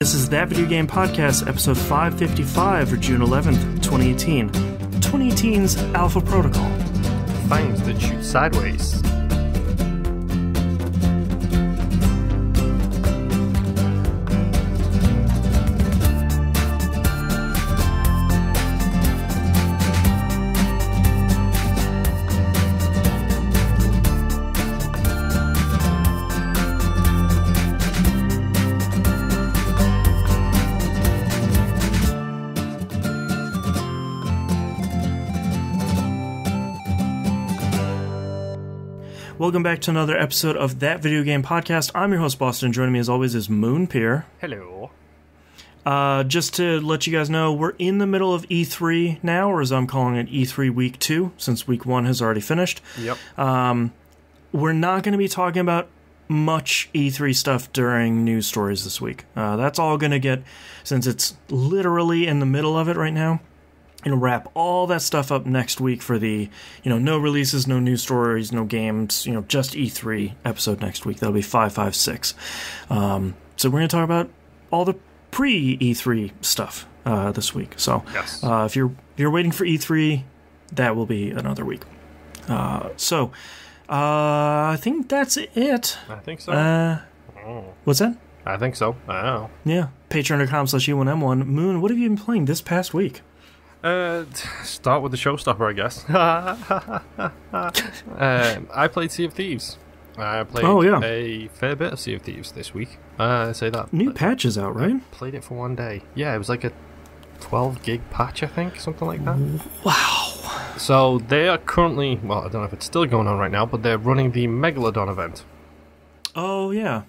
This is That Video Game Podcast, episode 555 for June 11th, 2018. 2018's Alpha Protocol. Things that shoot sideways. Welcome back to another episode of That Video Game Podcast. I'm your host, Boston. Joining me as always is Moonlighter. Hello. Just to let you guys know, we're in the middle of E3 now, or as I'm calling it, E3 Week 2, since Week 1 has already finished. Yep. We're not going to be talking about much E3 stuff during news stories this week. That's all going to get, since it's literally in the middle of it right now, and wrap all that stuff up next week for the, no releases, no news stories, no games, just E3 episode next week. That'll be 556. So we're going to talk about all the pre-E3 stuff this week. So yes. If you're waiting for E3, that will be another week. I think that's it. I think so. What's that? I think so. Oh. Yeah. Patreon.com/E1M1. Moon, what have you been playing this past week? Start with the showstopper, I guess. I played Sea of Thieves. I played a fair bit of Sea of Thieves this week. Say that. New patch is out, right? Played it for one day. Yeah, it was like a 12 gig patch, I think, something like that. Wow. So they are currently, well, I don't know if it's still going on right now, but they're running the Megalodon event. Oh, yeah.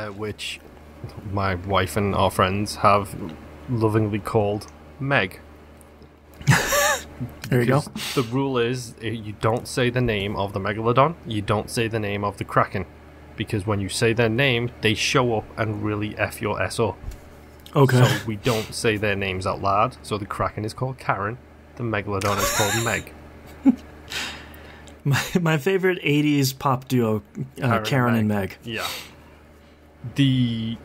Which my wife and our friends have lovingly called Meg. There you go. The rule is you don't say the name of the Megalodon, you don't say the name of the Kraken, because when you say their name, they show up and really F your S up. Okay. So we don't say their names out loud. So the Kraken is called Karen, the Megalodon is called Meg. My favorite 80s pop duo, Karen and Meg. Yeah. The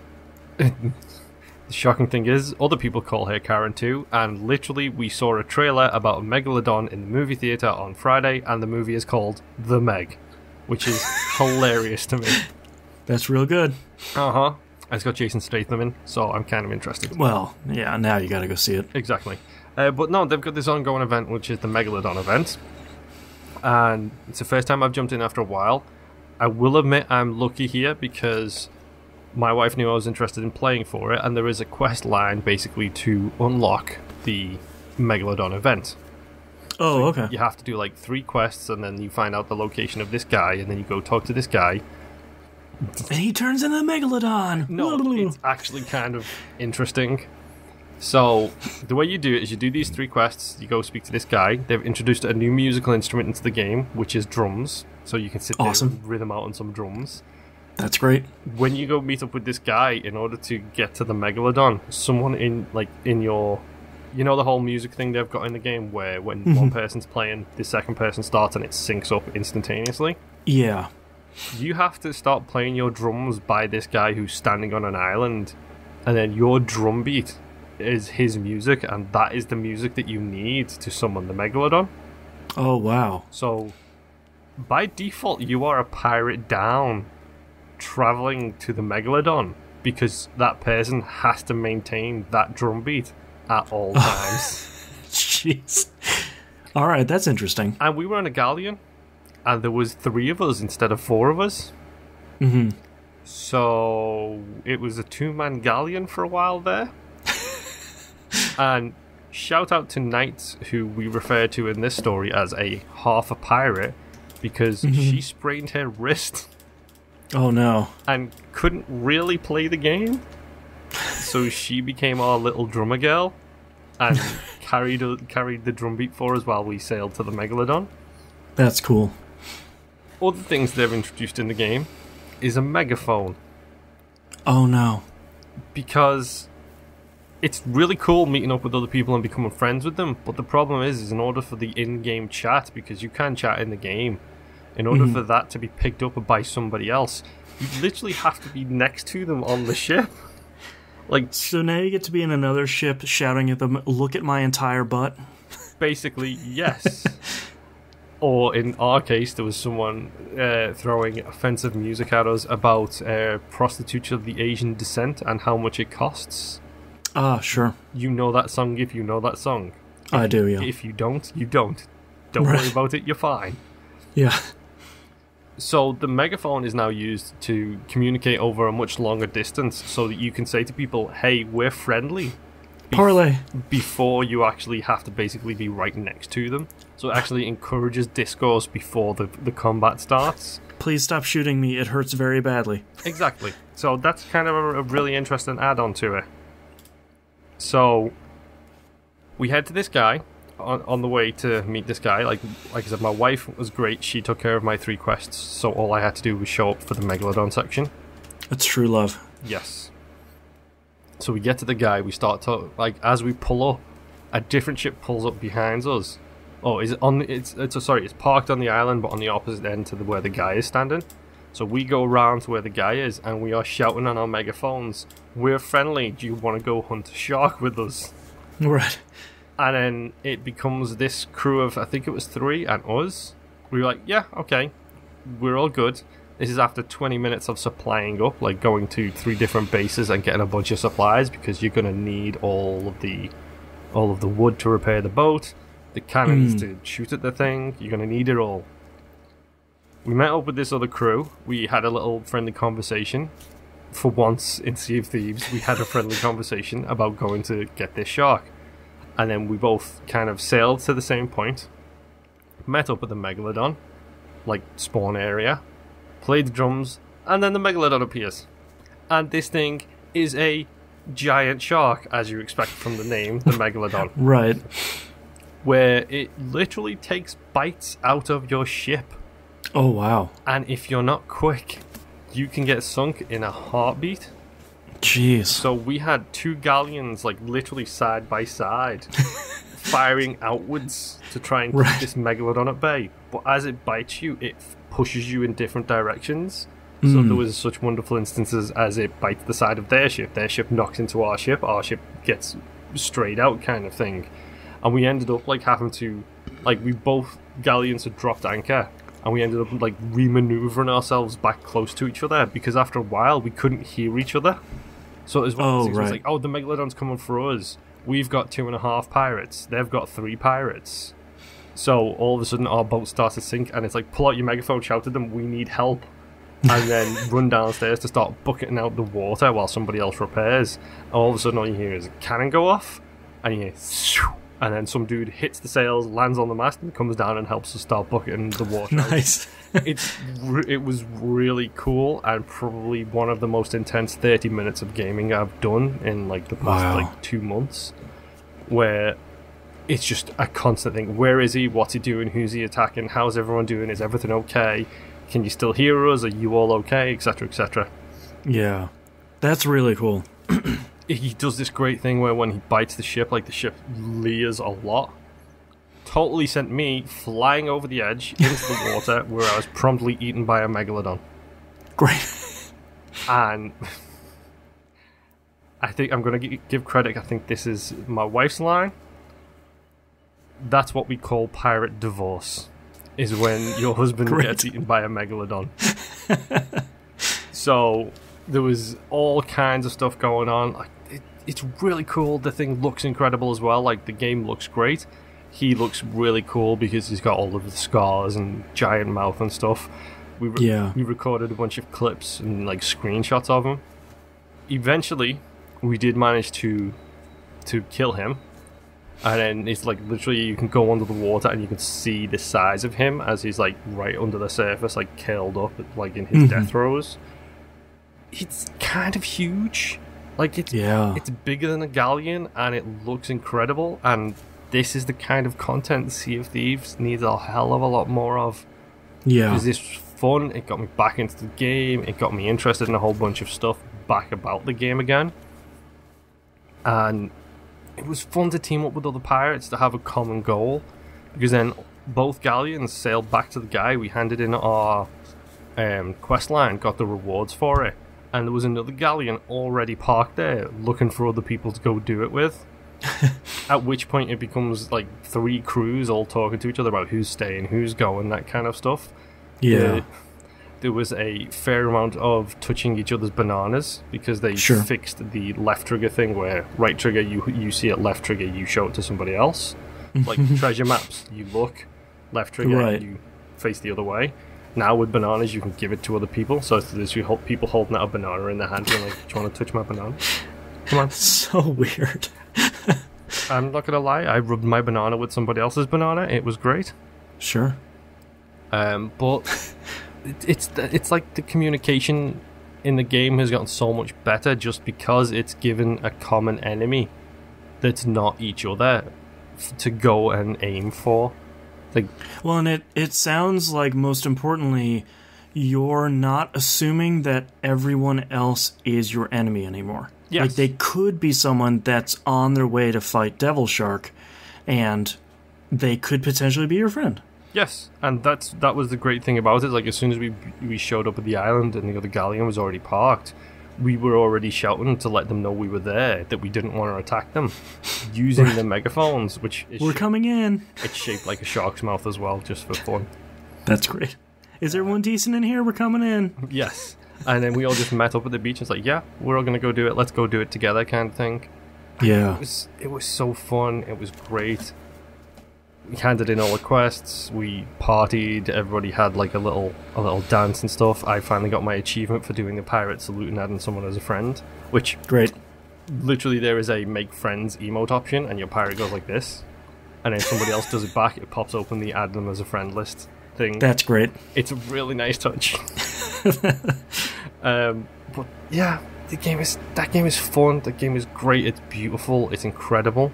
shocking thing is, other people call her Karen too, and literally we saw a trailer about a Megalodon in the movie theatre on Friday, and the movie is called The Meg, which is hilarious to me. That's real good. Uh-huh. It's got Jason Statham in, so I'm kind of interested. Well, yeah, now you gotta go see it. Exactly. But no, they've got this ongoing event, which is the Megalodon event, and it's the first time I've jumped in after a while. I will admit I'm lucky here, because my wife knew I was interested in playing for it, and there is a quest line basically to unlock the Megalodon event. Oh, so okay. You have to do like 3 quests, and then you find out the location of this guy, and then you go talk to this guy. And he turns into a Megalodon! No, it's actually kind of interesting. So, the way you do it is you do these 3 quests, you go speak to this guy. They've introduced a new musical instrument into the game, which is drums. So you can sit there and rhythm out on some drums. That's great. When you go meet up with this guy, in order to get to the Megalodon, someone in your, the whole music thing they've got in the game, where when one person's playing, the second person starts and it syncs up instantaneously. Yeah. You have to start playing your drums by this guy who's standing on an island, and then your drum beat is his music, and that is the music that you need to summon the Megalodon. Oh, wow. So, by default, you are a pirate down, traveling to the Megalodon, because that person has to maintain that drum beat at all times. Jeez. Alright, that's interesting. And we were on a galleon, and there was 3 of us instead of 4 of us. Mm-hmm. So it was a 2-man galleon for a while there. And shout out to Knight, who we refer to in this story as a half a pirate, because she sprained her wrist. Oh no. And couldn't really play the game. So she became our little drummer girl and carried the drum beat for us while we sailed to the Megalodon. That's cool. Other things they've introduced in the game is a megaphone. Oh no. Because it's really cool meeting up with other people and becoming friends with them, but the problem is in order for the in-game chat, because you can chat in the game, in order for that to be picked up by somebody else, you literally have to be next to them on the ship. Like, so now you get to be in another ship shouting at them, "Look at my entire butt." basically, yes. Or in our case, there was someone throwing offensive music at us about prostitutes of the Asian descent and how much it costs. Ah, sure. You know that song if you know that song. I do, yeah. If you don't, you don't. Don't worry about it, you're fine. Yeah. So the megaphone is now used to communicate over a much longer distance so that you can say to people, hey, we're friendly. Parlay. Before you actually have to basically be right next to them. So it actually encourages discourse before the combat starts. Please stop shooting me, it hurts very badly. Exactly. So that's kind of a really interesting add-on to it. So we head to this guy. On the way to meet this guy, like I said, my wife was great. She took care of my 3 quests, so all I had to do was show up for the Megalodon section. That's true love. Yes. So we get to the guy, we start to, like, as we pull up, a different ship pulls up behind us. Oh, is it on? It's parked on the island, but on the opposite end to where the guy is standing. So we go around to where the guy is, and we are shouting on our megaphones, "We're friendly. Do you want to go hunt a shark with us?" Right. And then it becomes this crew of, I think it was 3 and us. We were like, yeah, okay, we're all good. This is after 20 minutes of supplying up, like going to 3 different bases and getting a bunch of supplies, because you're going to need all of the wood to repair the boat, the cannons to shoot at the thing. You're going to need it all. We met up with this other crew. We had a little friendly conversation. For once in Sea of Thieves, we had a friendly conversation about going to get this shark. And then we both kind of sailed to the same point, met up at the Megalodon, like spawn area, played the drums, and then the Megalodon appears. And this thing is a giant shark, as you expect from the name, the Megalodon. Right. Where it literally takes bites out of your ship. Oh, wow. And if you're not quick, you can get sunk in a heartbeat. Jeez. So we had 2 galleons, like, literally side by side, firing outwards to try and keep this Megalodon at bay. But as it bites you, it pushes you in different directions. So there was such wonderful instances as it bites the side of their ship knocks into our ship gets strayed out, kind of thing. And we ended up, like, having to, like, we both galleons had dropped anchor, and we ended up, like, re-maneuvering ourselves back close to each other, because after a while we couldn't hear each other. So it was one of those things where it's like, oh, the Megalodon's coming for us. We've got 2.5 pirates. They've got 3 pirates. So all of a sudden our boat starts to sink, and it's like, pull out your megaphone, shout at them, we need help. And then run downstairs to start bucketing out the water while somebody else repairs. And all of a sudden all you hear is a cannon go off, and you hear, shoo, and then some dude hits the sails, lands on the mast, and comes down and helps us start bucketing the water. Nice. It was really cool, and probably one of the most intense 30 minutes of gaming I've done in, like, the past like 2 months, where it's just a constant thing. Where is he? What's he doing? Who's he attacking? How's everyone doing? Is everything okay? Can you still hear us? Are you all okay? Etc. etc. Yeah, that's really cool. He does this great thing where when he bites the ship, like, the ship leers a lot. Totally sent me flying over the edge into the water, where I was promptly eaten by a Megalodon. Great. And I think I'm going to give credit. I think this is my wife's line. That's what we call pirate divorce, is when your husband gets eaten by a Megalodon. So there was all kinds of stuff going on. Like, it's really cool. The thing looks incredible as well. Like, the game looks great. He looks really cool because he's got all of the scars and giant mouth and stuff. We recorded a bunch of clips and, like, screenshots of him. Eventually, we did manage to kill him. And then it's like, literally, you can go under the water and you can see the size of him as he's, like, right under the surface, like, curled up, like, in his death throes. It's kind of huge. Like, it's bigger than a galleon, and it looks incredible, and this is the kind of content Sea of Thieves needs a hell of a lot more of. Yeah. Because this was fun, it got me back into the game, it got me interested in a whole bunch of stuff back about the game again. And it was fun to team up with other pirates to have a common goal, because then both galleons sailed back to the guy. We handed in our quest line, got the rewards for it, and there was another galleon already parked there looking for other people to go do it with. At which point it becomes like 3 crews all talking to each other about who's staying, who's going, that kind of stuff. Yeah. There was a fair amount of touching each other's bananas because they fixed the left trigger thing where right trigger you see it, left trigger you show it to somebody else. Like treasure maps, you look, left trigger and you face the other way. Now with bananas you can give it to other people, so there's people holding out a banana in their hand and like, do you want to touch my banana? Come on. So weird. I'm not gonna lie, I rubbed my banana with somebody else's banana. It was great. Sure. But it's like the communication in the game has gotten so much better just because it's given a common enemy that's not each other to go and aim for. Like, well, and it sounds like, most importantly, you're not assuming that everyone else is your enemy anymore. Yes. Like, they could be someone that's on their way to fight Devil Shark, and they could potentially be your friend. Yes, and that was the great thing about it. Like, as soon as we showed up at the island and the other galleon was already parked, we were already shouting to let them know we were there, that we didn't want to attack them, using the megaphones, which is we're coming in. It's shaped like a shark's mouth as well, just for fun. That's great. Is everyone decent in here? We're coming in. Yes. And then we all just met up at the beach and it's like, yeah, we're all going to go do it. Let's go do it together kind of thing. Yeah. It was so fun. It was great. We handed in all the quests. We partied. Everybody had like a little dance and stuff. I finally got my achievement for doing the pirate salute and adding someone as a friend. Which, great. Literally, there is a make friends emote option, and your pirate goes like this, and then somebody else does it back. It pops open the add them as a friend list thing. That's great. It's a really nice touch. But yeah, that game is fun. The game is great. It's beautiful. It's incredible.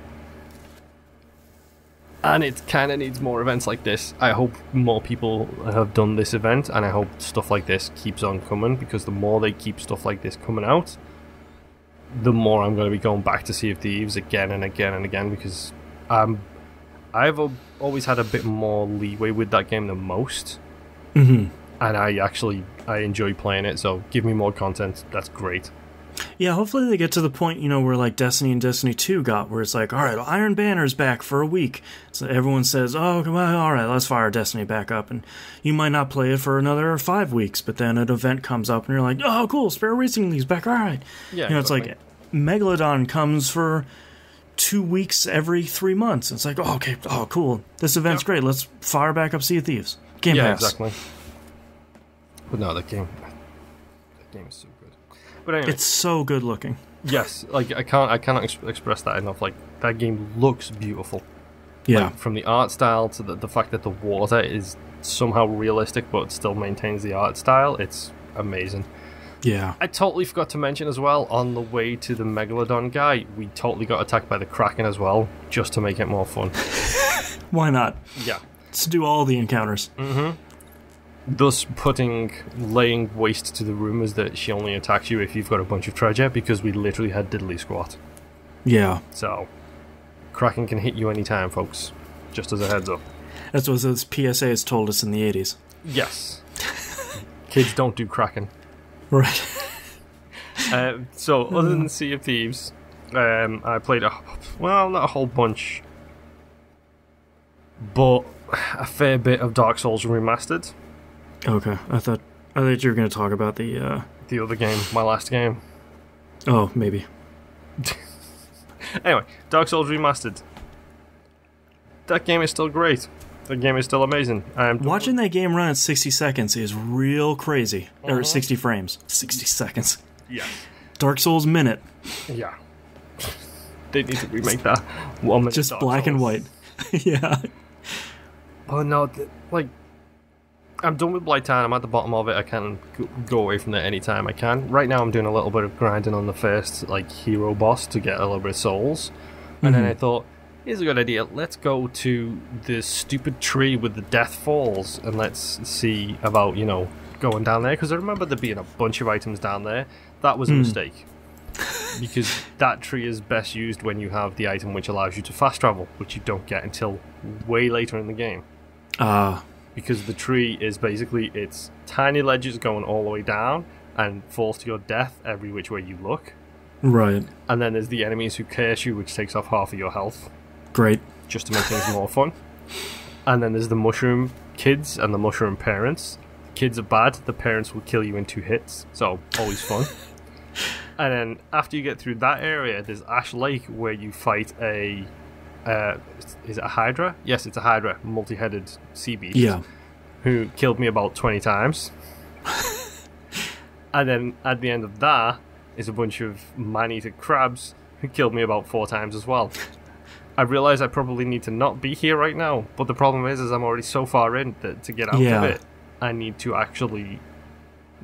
And it kind of needs more events like this. I hope more people have done this event, and I hope stuff like this keeps on coming, because the more they keep stuff like this coming out, the more I'm going to be going back to Sea of Thieves again and again and again, because I've always had a bit more leeway with that game than most. Mm-hmm. And I enjoy playing it, so give me more content. That's great. Yeah, hopefully they get to the point, where like Destiny and Destiny 2 got, where it's like, all right, Iron Banner's back for a week. So everyone says, oh, come on, all right, let's fire Destiny back up. And you might not play it for another 5 weeks, but then an event comes up and you're like, oh, cool, Sparrow Racing League's back, all right. Yeah, it's like Megalodon comes for 2 weeks every 3 months. It's like, oh, okay, oh, cool. This event's great. Let's fire back up Sea of Thieves. Game Pass. Exactly. But no, that game is so good. But anyway, it's so good looking. Yes, like I cannot express that enough. Like, that game looks beautiful. Yeah, like, from the art style to the fact that the water is somehow realistic but still maintains the art style. It's amazing. Yeah. I totally forgot to mention as well, on the way to the Megalodon guy, we totally got attacked by the Kraken as well, just to make it more fun. Why not? Yeah. Let's do all the encounters. Mm-hmm. Thus laying waste to the rumours that she only attacks you if you've got a bunch of treasure, because we literally had diddly squat. Yeah. So, Kraken can hit you anytime, folks. Just as a heads up. That's what those PSAs told us in the 80s. Yes. Kids don't do Kraken. Right. So, other than Sea of Thieves, I played not a whole bunch, but a fair bit of Dark Souls Remastered. Okay, I thought you were going to talk about the other game, my last game. Oh, maybe. Anyway, Dark Souls Remastered. That game is still great. That game is still amazing. Watching that game run at 60 seconds is real crazy. Or 60 frames. 60 seconds. Yeah. Dark Souls minute. Yeah. They need to remake that. 1 minute just Dark black Souls. And white. Yeah. Oh no, I'm done with Blight Town. I'm at the bottom of it. I can go away from there anytime I can. Right now I'm doing a little bit of grinding on the first hero boss to get a little bit of souls. And then I thought, here's a good idea. Let's go to this stupid tree with the death falls and let's see about, going down there. Because I remember there being a bunch of items down there. That was a mistake. Because that tree is best used when you have the item which allows you to fast travel, which you don't get until way later in the game. Because the tree is basically, it's tiny ledges going all the way down, and falls to your death every which way you look. Right. And then there's the enemies who curse you, which takes off half of your health. Great. Just to make things more fun. And then there's the mushroom kids and the mushroom parents. Kids are bad, the parents will kill you in 2 hits, so always fun. And then after you get through that area, there's Ash Lake, where you fight a... is it a Hydra? Yes, it's a Hydra, multi-headed sea beast. Yeah. Who killed me about 20 times. And then at the end of that is a bunch of man-eater crabs who killed me about 4 times as well. I realise I probably need to not be here right now, but the problem is I'm already so far in that to get out of it, I need to actually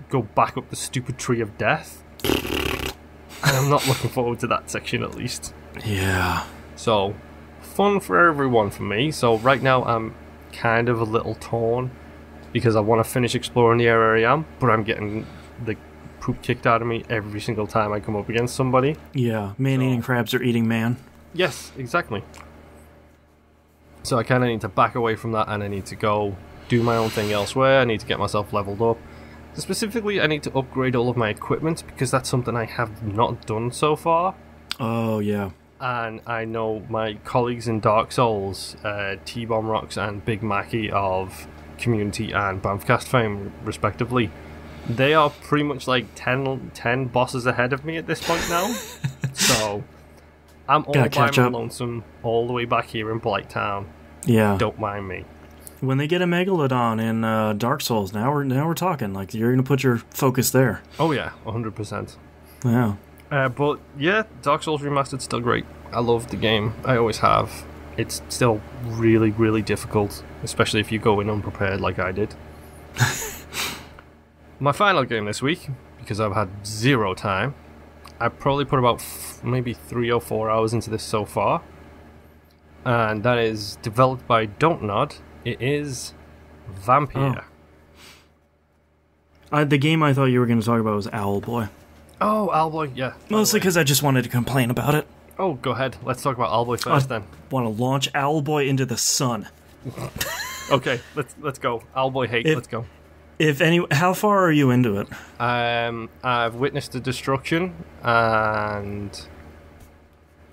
go back up the stupid tree of death. And I'm not looking forward to that section, at least. Yeah. So, fun for everyone for me. So right now I'm kind of a little torn, because I want to finish exploring the area I am, but I'm getting the poop kicked out of me every single time I come up against somebody. Yeah, man-eating crabs are eating man. Yes, exactly. So I kind of need to back away from that, and I need to go do my own thing elsewhere. I need to get myself leveled up. Specifically, I need to upgrade all of my equipment, because that's something I have not done so far. Oh, yeah. And I know my colleagues in Dark Souls, T-Bomb Rocks and Big Mackie of Community and Bamfcast fame, respectively, they are pretty much like 10 bosses ahead of me at this point now. So I'm all by my lonesome all the way back here in Blighttown. Yeah. Don't mind me. When they get a Megalodon in Dark Souls, now we're talking. Like, you're going to put your focus there. Oh yeah, 100%. Yeah. But yeah, Dark Souls Remastered still great. I love the game. I always have. It's still really, really difficult, especially if you go in unprepared like I did. My final game this week, because I've had 0 time, I probably put about maybe 3 or 4 hours into this so far, and that is developed by Don't Nod. It is Vampyr. The game I thought you were going to talk about was Owlboy. Oh, Owlboy, yeah. Mostly because I just wanted to complain about it. Oh, go ahead. Let's talk about Owlboy first, then. Want to launch Owlboy into the sun. Okay, let's go. Owlboy hate. Let's go. How far are you into it? I've witnessed the destruction, and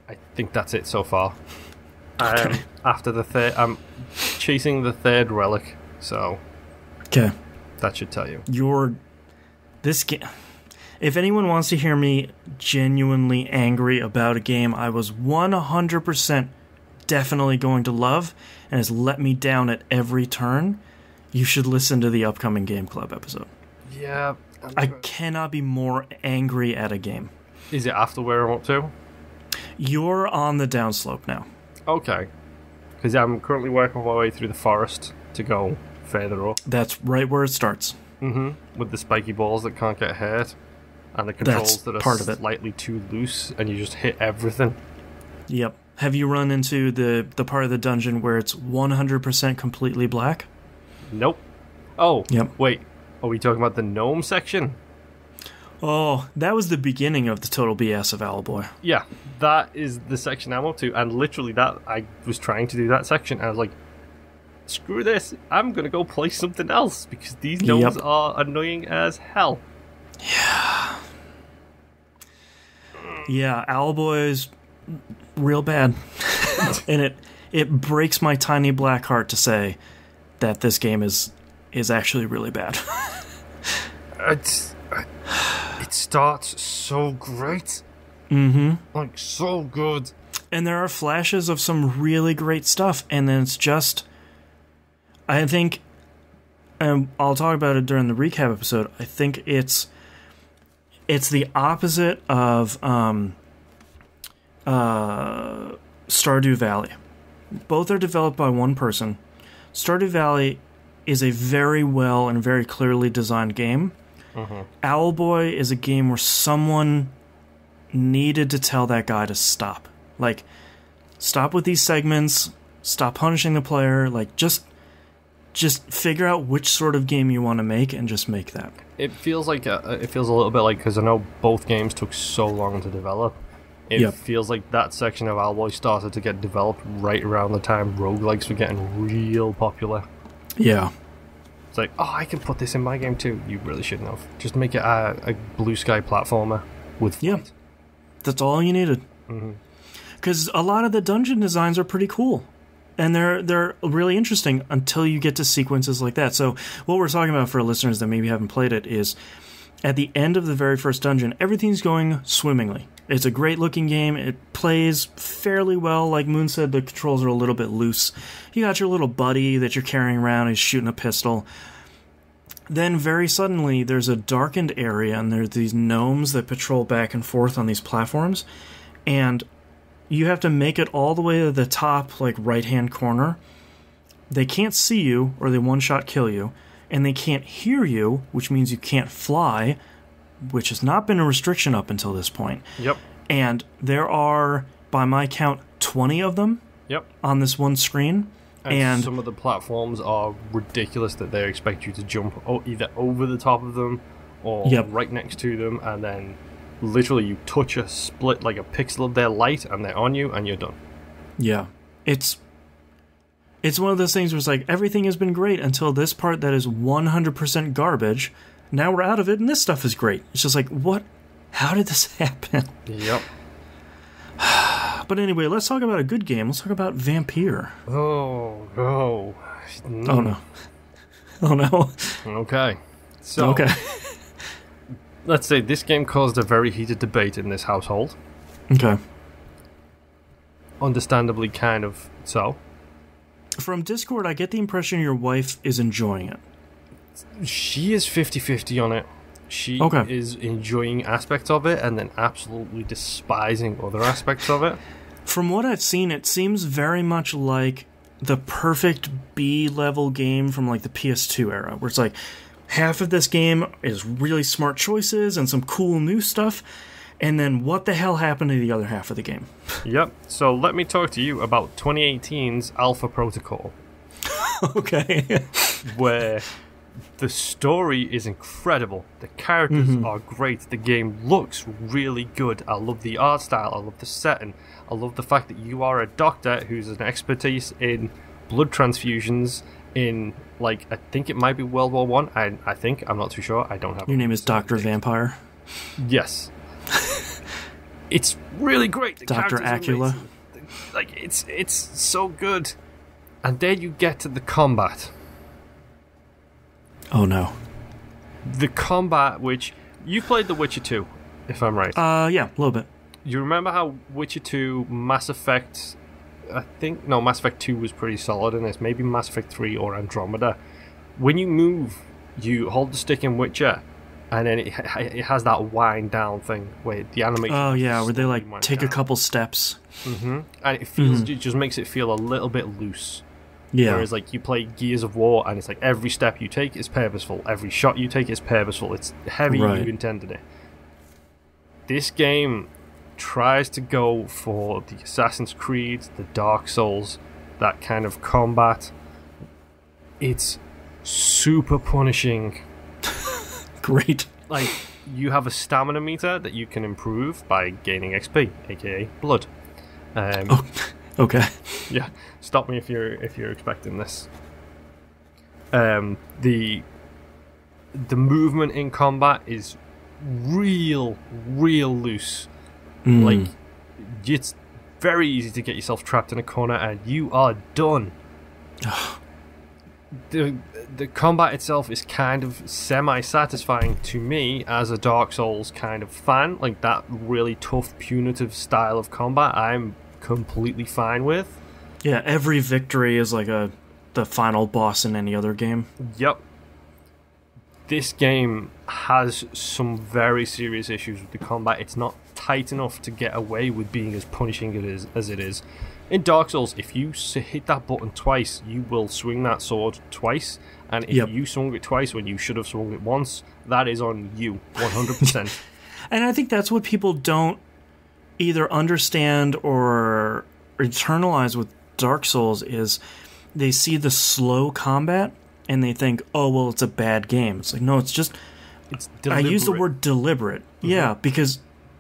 I think that's it so far. Okay. After the third, I'm chasing the 3rd relic, so okay, that should tell you. This game. If anyone wants to hear me genuinely angry about a game I was 100% definitely going to love and has let me down at every turn, you should listen to the upcoming Game Club episode. Yeah. I cannot be more angry at a game. Is it after where I'm up to? You're on the downslope now. Okay. Because I'm currently working my way through the forest to go further up. That's right where it starts. Mm-hmm. With the spiky balls that can't get hurt. And the controls that are slightly too loose, and you just hit everything. Yep. Have you run into the part of the dungeon where it's 100% completely black? Nope. Oh, yep. Wait. Are we talking about the gnome section? Oh, that was the beginning of the total BS of Owlboy. Yeah, that is the section I'm up to, and literally I was trying to do that section, and I was like, screw this, I'm going to go play something else, because these gnomes are annoying as hell. Yeah. Yeah, Owlboy is real bad. And it breaks my tiny black heart to say that this game is actually really bad. It starts so great. Mm-hmm. Like, so good. And there are flashes of some really great stuff, and then it's just... I think... I'll talk about it during the recap episode. I think it's the opposite of Stardew Valley. Both are developed by one person. Stardew Valley is a very well and very clearly designed game. Mm-hmm. Owlboy is a game where someone needed to tell that guy to stop. Like, stop with these segments, stop punishing the player, like, just figure out which sort of game you want to make and just make that. It feels like it feels a little bit like, because I know both games took so long to develop, it feels like that section of Owlboy started to get developed right around the time roguelikes were getting real popular. Yeah. It's like, oh, I can put this in my game too. You really shouldn't have. Just make it a blue sky platformer with flight. Yeah, that's all you needed. Because a lot of the dungeon designs are pretty cool. And they're really interesting until you get to sequences like that. So what we're talking about for listeners that maybe haven't played it is at the end of the very first dungeon, everything's going swimmingly. It's a great-looking game. It plays fairly well. Like Moon said, the controls are a little bit loose. You got your little buddy that you're carrying around. He's shooting a pistol. Then very suddenly, there's a darkened area, and there's these gnomes that patrol back and forth on these platforms. And you have to make it all the way to the top, like, right-hand corner. They can't see you, or they one-shot kill you. And they can't hear you, which means you can't fly, which has not been a restriction up until this point. Yep. And there are, by my count, 20 of them on this one screen. And some of the platforms are ridiculous that they expect you to jump either over the top of them or right next to them, and then literally you touch a split, like a pixel of their light, and they're on you, and you're done. Yeah. It's one of those things where it's like, everything has been great until this part that is 100% garbage. Now we're out of it, and this stuff is great. It's just like, what? How did this happen? Yep. But anyway, let's talk about a good game. Let's talk about Vampyr. Oh, no. Oh, no. Oh, no. Okay. So, let's say this game caused a very heated debate in this household. Okay. Understandably, kind of so. From Discord, I get the impression your wife is enjoying it. She is 50-50 on it. She is enjoying aspects of it and then absolutely despising other aspects of it. From what I've seen, it seems very much like the perfect B-level game from like the PS2 era, where it's like half of this game is really smart choices and some cool new stuff, and then what the hell happened to the other half of the game? Yep. So let me talk to you about 2018's Alpha Protocol. Okay. Where the story is incredible. The characters are great. The game looks really good. I love the art style. I love the setting. I love the fact that you are a doctor who's an expertise in blood transfusions in, like, I think it might be World War One. I think. I'm not too sure. I don't have... Your name is Dr. Vampyr? Yes. It's really great. The Dr. Acula? Like, it's so good. And then you get to the combat. Oh, no. The combat, which... You've played The Witcher 2, if I'm right. Yeah, a little bit. You remember how Witcher 2, Mass Effect... Mass Effect 2 was pretty solid in this. Maybe Mass Effect 3 or Andromeda. When you move, you hold the stick in Witcher, and then it has that wind down thing where the animation... Oh, yeah, where they, like, take a couple steps. And it feels... It just makes it feel a little bit loose. Yeah. Whereas, like, you play Gears of War, and it's like every step you take is purposeful. Every shot you take is purposeful. It's heavy, you intended it. This game tries to go for the Assassin's Creed, the Dark Souls, that kind of combat. It's super punishing. Great. Like, you have a stamina meter that you can improve by gaining XP, aka blood. Okay. Yeah, stop me if you're expecting this. The movement in combat is real loose. Like, it's very easy to get yourself trapped in a corner and you are done. The combat itself is kind of semi-satisfying to me as a Dark Souls kind of fan. Like, that really tough, punitive style of combat I'm completely fine with. Yeah, every victory is like the final boss in any other game. Yep. This game has some very serious issues with the combat. It's not tight enough to get away with being as punishing as it is. In Dark Souls, if you hit that button twice, you will swing that sword twice. And if you swung it twice when you should have swung it once, that is on you, 100%. And I think that's what people don't either understand or internalize with Dark Souls is they see the slow combat and they think, oh, well, it's a bad game. It's like, no, it's just... It's deliberate. I use the word deliberate. Yeah, because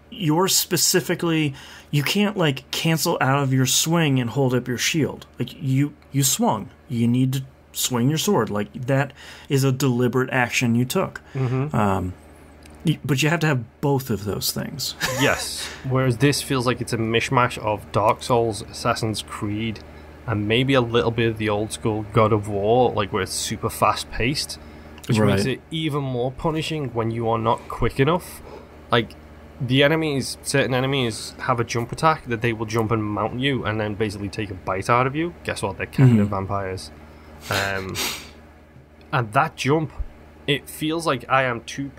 you're specifically... You can't, like, cancel out of your swing and hold up your shield. Like, you swung. You need to swing your sword. Like, that is a deliberate action you took. But you have to have both of those things. Yes. Whereas this feels like it's a mishmash of Dark Souls, Assassin's Creed, and maybe a little bit of the old school God of War, like where it's super fast paced, which makes it even more punishing when you are not quick enough. Like, certain enemies have a jump attack that they will jump and mount you and then basically take a bite out of you. Guess what? They're kind of vampires. And that jump, it feels like I am two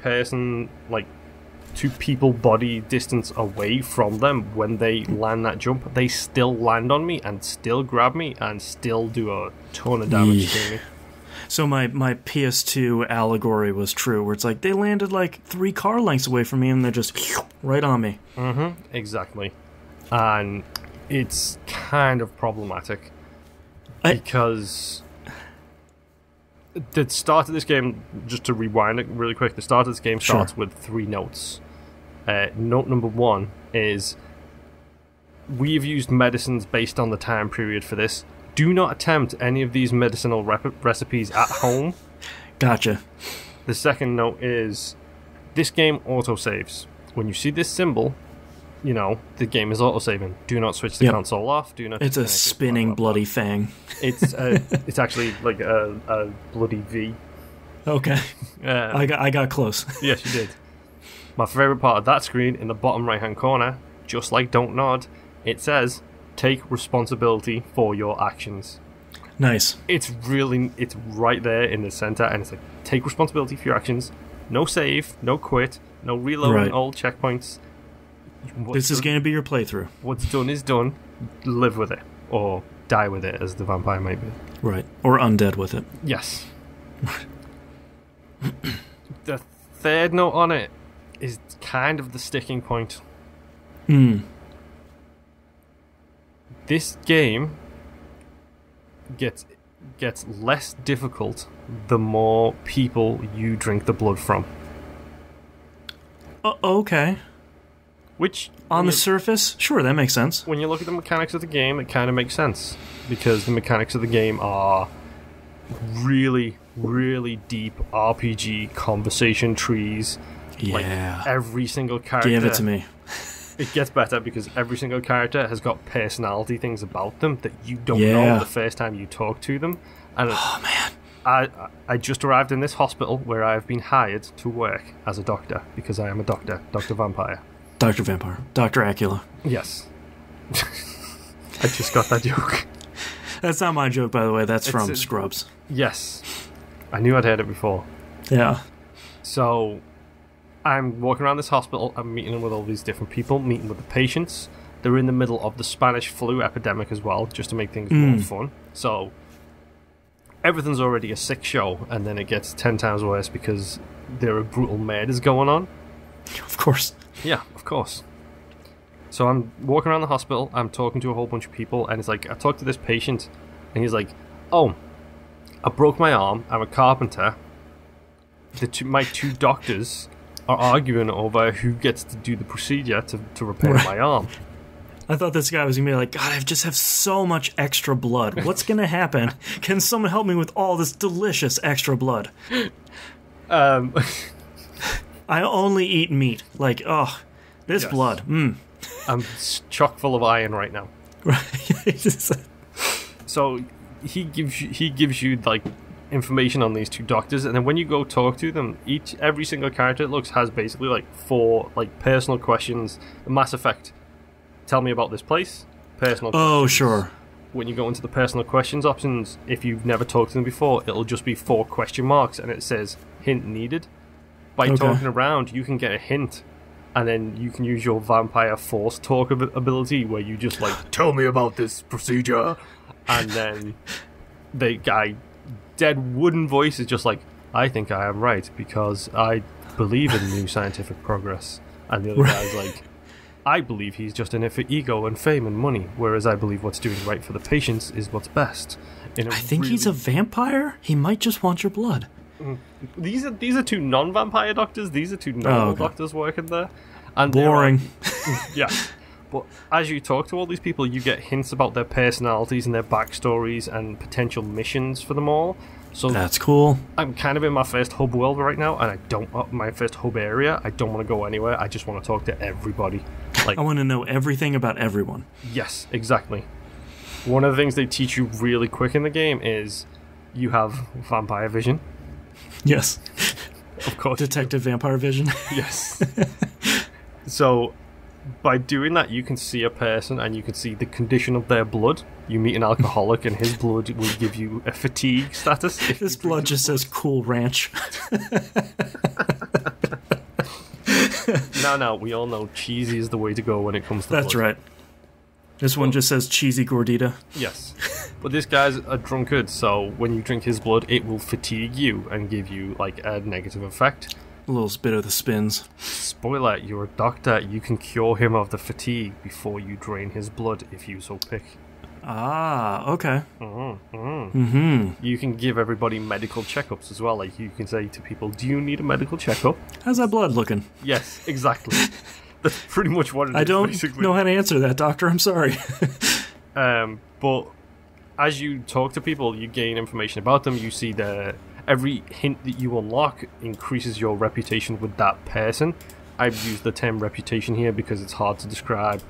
people body distance away from them when they land that jump. They still land on me and still grab me and still do a ton of damage to me. So my PS2 allegory was true, where it's like they landed like 3 car lengths away from me and they're just right on me. Exactly. And it's kind of problematic because the start of this game, just to rewind it really quick, the start of this game starts with 3 notes. Note number 1 is, we've used medicines based on the time period for this. Do not attempt any of these medicinal recipes at home. Gotcha. The second note is, this game autosaves. When you see this symbol, you know, the game is autosaving. Do not switch the console off. Do not. It's a spinning bloody fang. It's actually like a bloody V. Okay. I got close. Yes, you did. My favourite part of that screen, in the bottom right-hand corner, just like Don't Nod, it says, take responsibility for your actions. Nice. It's right there in the centre, and it's like, take responsibility for your actions. No save, no quit, no reloading old checkpoints. This is going to be your playthrough. What's done is done. Live with it. Or die with it, as the vampire might be. Right. Or undead with it. Yes. The third note on it is kind of the sticking point. This game gets less difficult the more people you drink the blood from. Okay. Which, on the surface, sure, that makes sense. When you look at the mechanics of the game, it kind of makes sense. Because the mechanics of the game are really, really deep RPG conversation trees. Yeah. Like, every single character... Give it to me. It gets better because every single character has got personality things about them that you don't know the first time you talk to them. And oh, man. I just arrived in this hospital where I've been hired to work as a doctor, because I am a doctor. Dr. Vampire. Dr. Vampire. Dr. Acula. Yes. I just got that joke. That's not my joke, by the way. That's from Scrubs. Yes. I knew I'd heard it before. Yeah. So, I'm walking around this hospital. I'm meeting with all these different people, meeting with the patients. They're in the middle of the Spanish flu epidemic as well, just to make things more fun. So, everything's already a sick show, and then it gets 10 times worse because there are brutal murders going on. Of course. Yeah, of course. So I'm walking around the hospital, I'm talking to a whole bunch of people, and it's like, I talked to this patient, and he's like, oh, I broke my arm, I'm a carpenter. My 2 doctors are arguing over who gets to do the procedure to repair my arm. I thought this guy was going to be like, God, I just have so much extra blood. What's going to happen? Can someone help me with all this delicious extra blood? I only eat meat. Like, oh, this blood. I'm chock full of iron right now. So he gives you like information on these 2 doctors, and then when you go talk to them, every single character it looks has basically like 4 like personal questions. Mass Effect. Tell me about this place. Personal questions. Oh, sure. When you go into the personal questions options, if you've never talked to them before, it'll just be 4 question marks, and it says hint needed. By talking around, you can get a hint, and then you can use your vampire force talk ability, where you just like, tell me about this procedure, and then the guy, dead wooden voice, is just like, I think I am right because I believe in new scientific progress, and the other guy's like, I believe he's just in it for ego and fame and money, whereas I believe what's doing right for the patients is what's best. I think he's a vampire. He might just want your blood. These are 2 non-vampire doctors. These are 2 normal doctors working there. And boring. Yeah. But as you talk to all these people, you get hints about their personalities and their backstories and potential missions for them all. So that's cool. I'm kind of in my first hub world right now, and my first hub area. I don't want to go anywhere. I just want to talk to everybody. Like, I want to know everything about everyone. Yes, exactly. One of the things they teach you really quick in the game is you have vampire vision. Yes. Of course. Detective vampire vision. Yes. So, by doing that, you can see a person and you can see the condition of their blood. You meet an alcoholic and his blood will give you a fatigue status. This blood just says Cool Ranch. No, we all know cheesy is the way to go when it comes to That's blood. right. This one just says cheesy gordita. Yes. But this guy's a drunkard, so when you drink his blood, it will fatigue you and give you, like, a negative effect. A little bit of the spins. Spoiler, you're a doctor. You can cure him of the fatigue before you drain his blood if you so pick. Ah, okay. You can give everybody medical checkups as well. Like, you can say to people, do you need a medical checkup? How's that blood looking? Yes, exactly. That's pretty much what it is, I don't basically. know how to answer that, doctor. I'm sorry. But as you talk to people, you gain information about them. You see every hint that you unlock increases your reputation with that person. I've used the term reputation here because it's hard to describe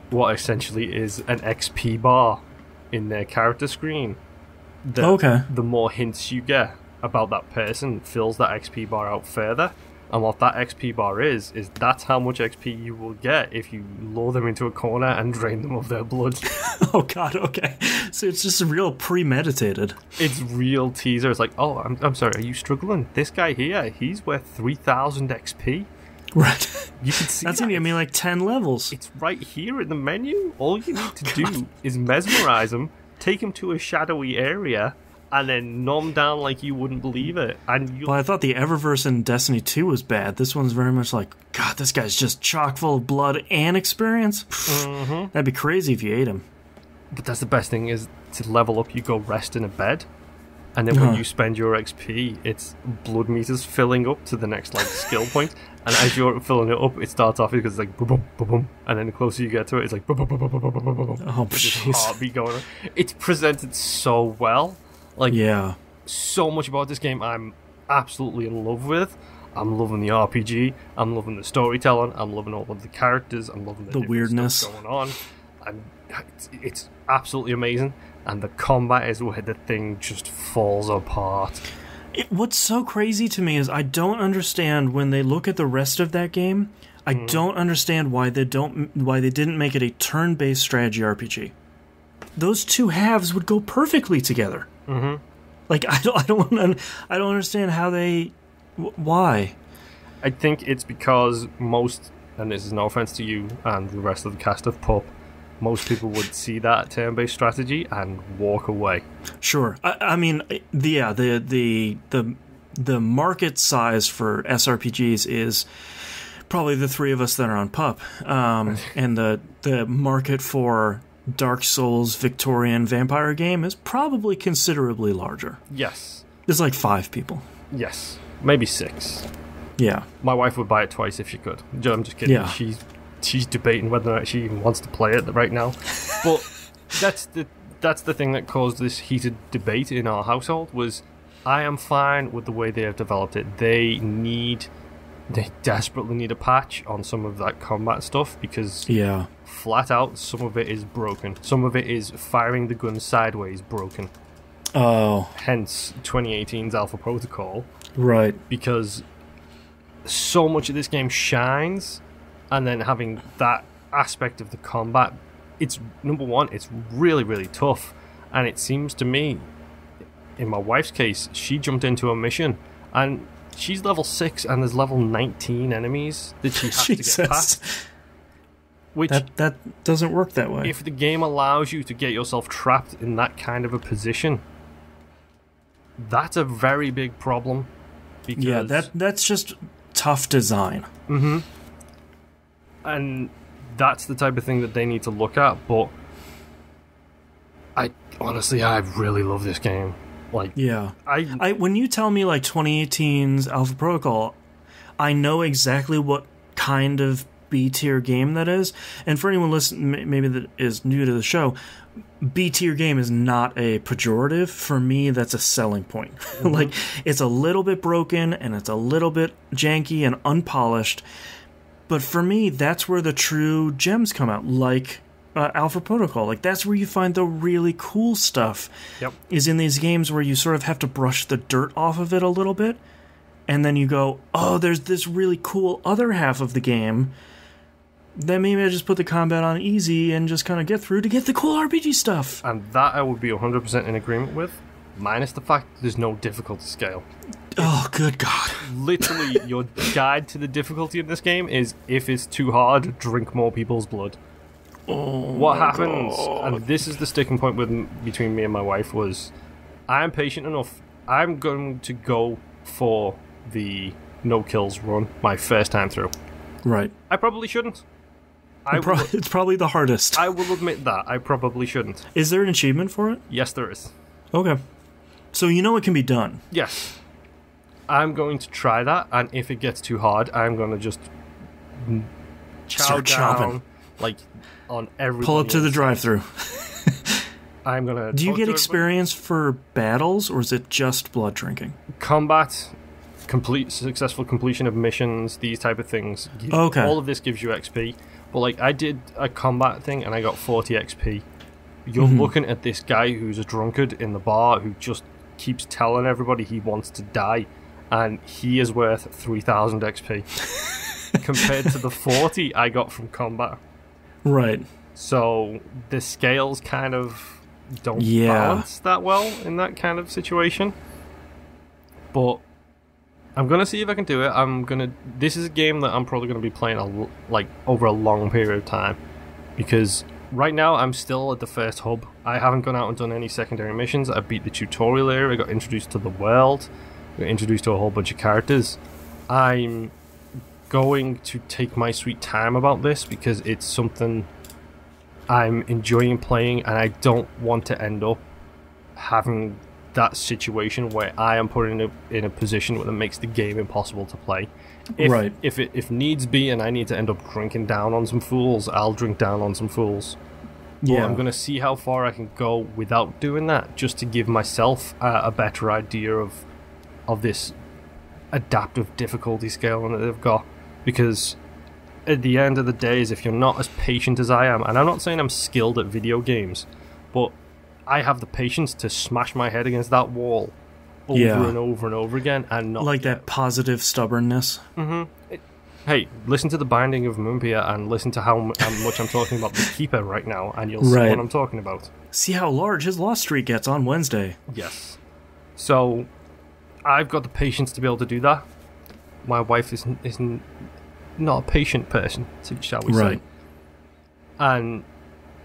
what essentially is an XP bar in their character screen. The more hints you get about that person fills that XP bar out further. And what that XP bar is that's how much XP you will get if you lure them into a corner and drain them of their blood. Oh god, okay. So it's just real premeditated. It's real teaser. It's like, oh, I'm sorry, are you struggling? This guy here, he's worth 3,000 XP. Right. You can see that's going to give me like 10 levels. It's right here in the menu. All you need to do is mesmerize him, take him to a shadowy area, and then numb down like you wouldn't believe it. And well, I thought the Eververse in Destiny 2 was bad. This one's very much like, God, this guy's just chock full of blood and experience. That'd be crazy if you ate him. But that's the best thing is to level up, you go rest in a bed. And then when you spend your XP, it's blood meters filling up to the next like skill point. And as you're filling it up, it starts off because it's like boom, boom, boom, boom. And then the closer you get to it, it's like boom, boom, boom, boom, boom, boom, boom, boom. Oh, jeez. Heartbeat going on. It's presented so well. Like, so much about this game I'm absolutely in love with. I'm loving the RPG. I'm loving the storytelling. I'm loving all of the characters. I'm loving the weirdness stuff going on. And it's absolutely amazing. And the combat is where the thing just falls apart. What's so crazy to me is I don't understand when they look at the rest of that game. I don't understand why they didn't make it a turn-based strategy RPG. Those two halves would go perfectly together. Like I don't understand how they. Why? I think it's because most, and this is no offense to you and the rest of the cast of Pup, most people would see that turn-based strategy and walk away. Sure. I mean, the market size for SRPGs is probably the three of us that are on Pup, and the market for Dark Souls Victorian vampire game is probably considerably larger. Yes. There's like 5 people. Yes. Maybe 6. Yeah. My wife would buy it twice if she could. I'm just kidding. Yeah. She's debating whether or not she even wants to play it right now. But that's the thing that caused this heated debate in our household was I am fine with the way they have developed it. They desperately need a patch on some of that combat stuff because flat out some of it is broken. Some of it is firing the gun sideways broken. Oh. Hence 2018's Alpha Protocol. Right. Because so much of this game shines, and then having that aspect of the combat, it's number one, it's really, really tough. And it seems to me, in my wife's case, she jumped into a mission and she's level 6 and there's level 19 enemies that she has to get past. Which that doesn't work that way. If the game allows you to get yourself trapped in that kind of a position, that's a very big problem. Because that's just tough design. And that's the type of thing that they need to look at. But I really love this game. Like, I when you tell me like 2018's Alpha Protocol, I know exactly what kind of B-tier game that is. And for anyone listening, maybe that is new to the show, B-tier game is not a pejorative. For me, that's a selling point. Like, it's a little bit broken, and it's a little bit janky and unpolished. But for me, that's where the true gems come out, like Alpha Protocol. Like, that's where you find the really cool stuff. Yep. Is in these games where you sort of have to brush the dirt off of it a little bit. And then you go, oh, there's this really cool other half of the game. Then maybe I just put the combat on easy and just kind of get through to get the cool RPG stuff. And that I would be 100% in agreement with, minus the fact that there's no difficulty scale. Oh, good God. Literally, your guide to the difficulty in this game is, if it's too hard, drink more people's blood. What happens, and this is the sticking point between me and my wife, was I'm patient enough. I'm going to go for the no kills run my first time through. Right. I probably shouldn't. It's probably the hardest. I will admit that. I probably shouldn't. Is there an achievement for it? Yes, there is. Okay. So you know it can be done. Yes. I'm going to try that, and if it gets too hard, I'm going to just chow down, like, on everything. Pull up to the drive-thru. I'm going to... Do you get experience for battles, or is it just blood drinking? Combat, successful completion of missions, these type of things. Okay. All of this gives you XP. But, like, I did a combat thing, and I got 40 XP. You're looking at this guy who's a drunkard in the bar who just keeps telling everybody he wants to die, and he is worth 3,000 XP compared to the 40 I got from combat. Right. So the scales kind of don't balance that well in that kind of situation. But I'm gonna see if I can do it. This is a game that I'm probably gonna be playing over a long period of time, because right now I'm still at the first hub. I haven't gone out and done any secondary missions. I beat the tutorial area. I got introduced to the world. I got introduced to a whole bunch of characters. I'm going to take my sweet time about this because it's something I'm enjoying playing, and I don't want to end up having that situation where I am put in a position where it makes the game impossible to play. If needs be, and I need to end up drinking down on some fools, I'll drink down on some fools. But I'm going to see how far I can go without doing that, just to give myself a better idea of this adaptive difficulty scale that they've got. Because at the end of the day, if you're not as patient as I am, and I'm not saying I'm skilled at video games, but I have the patience to smash my head against that wall over and over and over again, and not like that positive stubbornness. Hey, listen to the Binding of Vampyr and listen to how much I'm talking about the Keeper right now, and you'll see what I'm talking about. See how large his loss streak gets on Wednesday. Yes. So I've got the patience to be able to do that. My wife isn't not a patient person, shall we say. And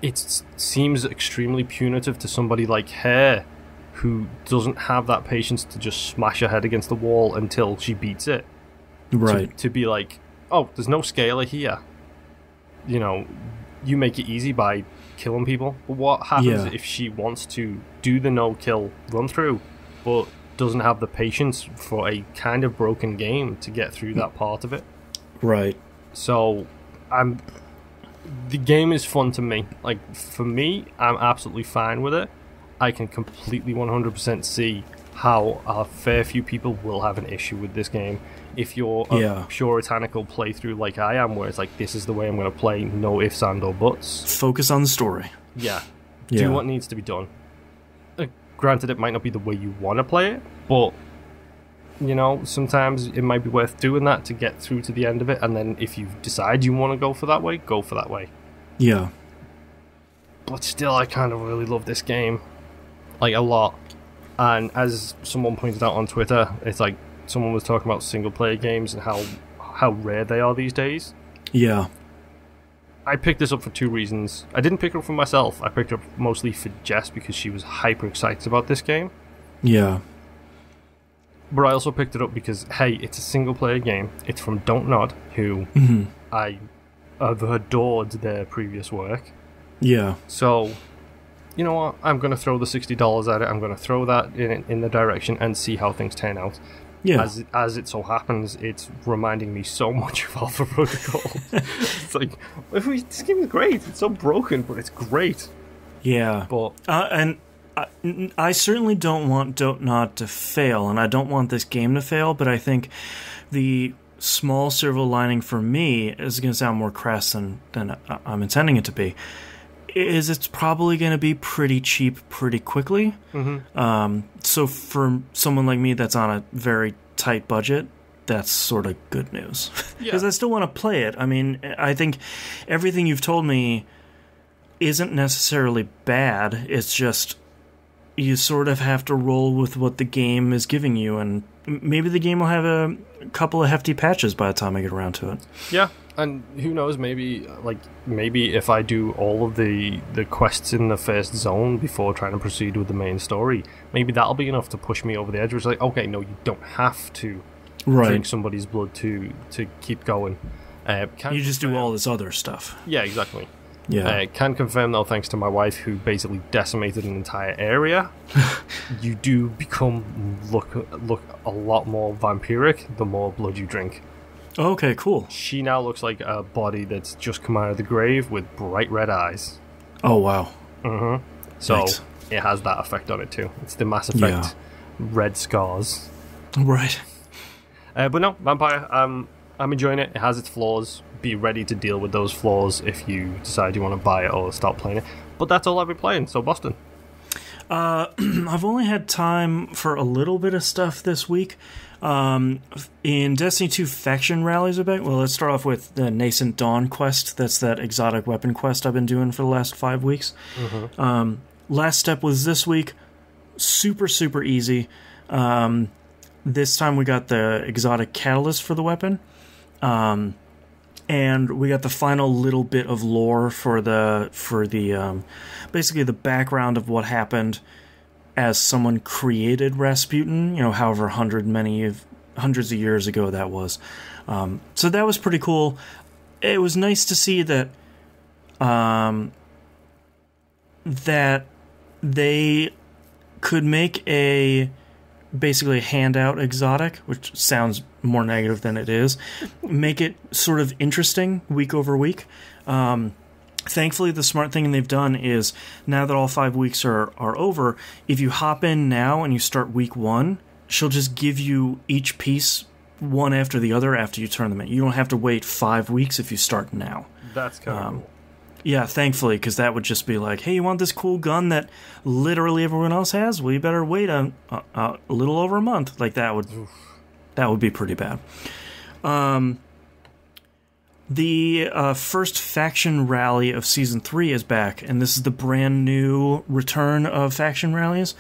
it seems extremely punitive to somebody like her, who doesn't have that patience to just smash her head against the wall until she beats it. Right. To be like, oh, there's no scaler here. You know, you make it easy by killing people. But what happens if she wants to do the no-kill run-through, but doesn't have the patience for a kind of broken game to get through that part of it? Right. So, the game is fun to me. Like, for me, I'm absolutely fine with it. I can completely 100% see how a fair few people will have an issue with this game. If you're a puritanical playthrough like I am, where it's like, this is the way I'm going to play, no ifs and or buts. Focus on the story. Do what needs to be done. Granted, it might not be the way you want to play it, but you know, sometimes it might be worth doing that to get through to the end of it, and then if you decide you want to go for that way, go for that way. Yeah. But still, I kind of really love this game. Like, a lot. And as someone pointed out on Twitter, it's like someone was talking about single-player games and how rare they are these days. Yeah. I picked this up for two reasons. I didn't pick it up for myself. I picked it up mostly for Jess because she was hyper excited about this game. Yeah. But I also picked it up because, hey, it's a single-player game. It's from Don't Nod, who I have adored their previous work. Yeah. So, you know what? I'm going to throw the $60 at it. I'm going to throw that in the direction and see how things turn out. Yeah. As it so happens, it's reminding me so much of Alpha Protocol. It's like, this game is great. It's so broken, but it's great. Yeah. But and I certainly don't want Dotnod to fail, and I don't want this game to fail, but I think the small silver lining for me is going to sound more crass than I'm intending it to be, is it's probably going to be pretty cheap pretty quickly. So for someone like me that's on a very tight budget, that's sort of good news. Because I still want to play it. I mean, I think everything you've told me isn't necessarily bad. It's just you sort of have to roll with what the game is giving you, and maybe the game will have a couple of hefty patches by the time I get around to it. Yeah, and who knows, maybe if I do all of the quests in the first zone before trying to proceed with the main story, maybe that'll be enough to push me over the edge. Where it's like, okay, no, you don't have to drink somebody's blood to keep going. You just do all this other stuff. Yeah, exactly. Yeah. Can confirm, though, thanks to my wife, who basically decimated an entire area, you do become look a lot more vampiric the more blood you drink. Okay, cool. She now looks like a body that's just come out of the grave with bright red eyes. Oh, wow. So Thanks. It has that effect on it, too. It's the Mass Effect red scars. Right. But no, Vampyr, I'm enjoying it. It has its flaws. Be ready to deal with those flaws if you decide you want to buy it or start playing it. But that's all I've been playing, so Boston. I've only had time for a little bit of stuff this week. In Destiny 2 faction rallies a bit. Well, let's start off with the Nascent Dawn quest. That's that exotic weapon quest I've been doing for the last 5 weeks. Last step was this week. Super, super easy. This time we got the exotic catalyst for the weapon. And we got the final little bit of lore for the basically the background of what happened as someone created Rasputin, however hundreds of years ago that was. So that was pretty cool. It was nice to see that that they could make basically a handout exotic, which sounds more negative than it is, make it sort of interesting week over week. Thankfully, the smart thing they've done is, now that all 5 weeks are over, if you hop in now and you start week 1, she'll just give you each piece one after the other after you turn them in. You don't have to wait 5 weeks if you start now. That's kind of cool. Yeah, thankfully, because that would just be like, hey, you want this cool gun that literally everyone else has? Well, you better wait a little over a month. Like, that would be pretty bad. The first faction rally of Season 3 is back, and this is the brand new return of faction rallies.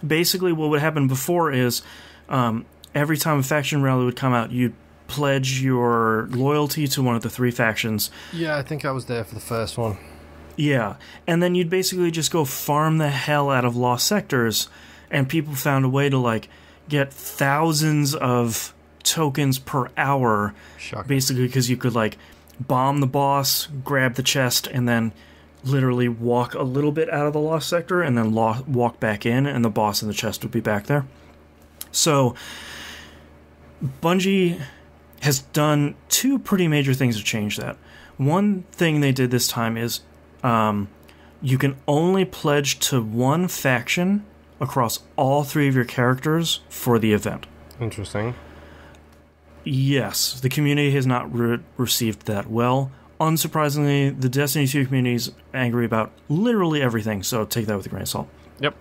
Basically, what would happen before is every time a faction rally would come out, you'd pledge your loyalty to one of the 3 factions. Yeah, I think I was there for the first one. Yeah, and then you'd basically just go farm the hell out of lost sectors, and people found a way to, get thousands of tokens per hour. Shocking. Basically because you could, bomb the boss, grab the chest, and then literally walk a little bit out of the lost sector, and then walk back in, and the boss and the chest would be back there. So, Bungie has done 2 pretty major things to change that. One thing they did this time is you can only pledge to one faction across all 3 of your characters for the event. Interesting. Yes, the community has not received that well. Unsurprisingly, the Destiny 2 community is angry about literally everything, so take that with a grain of salt. Yep.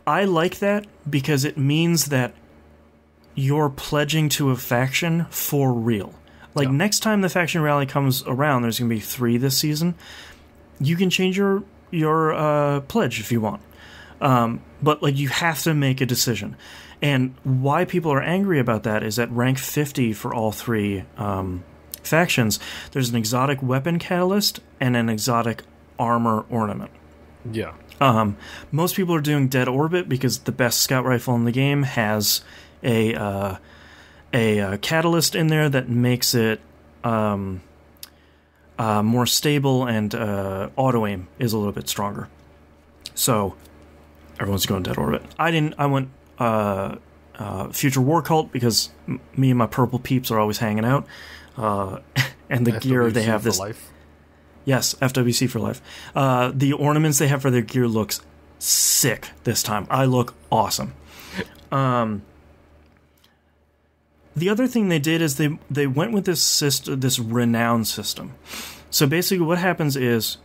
I like that because it means that you're pledging to a faction for real. Next time the faction rally comes around, there's going to be 3 this season, you can change your pledge if you want. But you have to make a decision. And why people are angry about that is at rank 50 for all 3 factions, there's an exotic weapon catalyst and an exotic armor ornament. Yeah. Most people are doing Dead Orbit because the best scout rifle in the game has a catalyst in there that makes it more stable, and auto aim is a little bit stronger. So everyone's going Dead Orbit. I went Future War Cult, because me and my purple peeps are always hanging out. And the gear they have this... Life. Yes, FWC for life. The ornaments they have for their gear looks sick this time. I look awesome. The other thing they did is they went with this renown system. So basically what happens is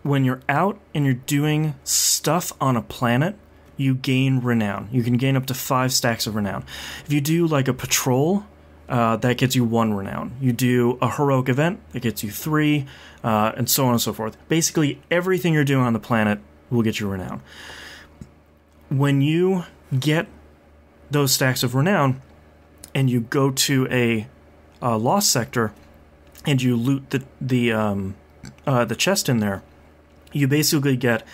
when you're out and you're doing stuff on a planet, you gain renown. You can gain up to 5 stacks of renown. If you do like a patrol, that gets you 1 renown. You do a heroic event, that gets you 3, and so on and so forth. Basically, everything you're doing on the planet will get you renown. When you get those stacks of renown, and you go to a lost sector, and you loot the chest in there, you basically get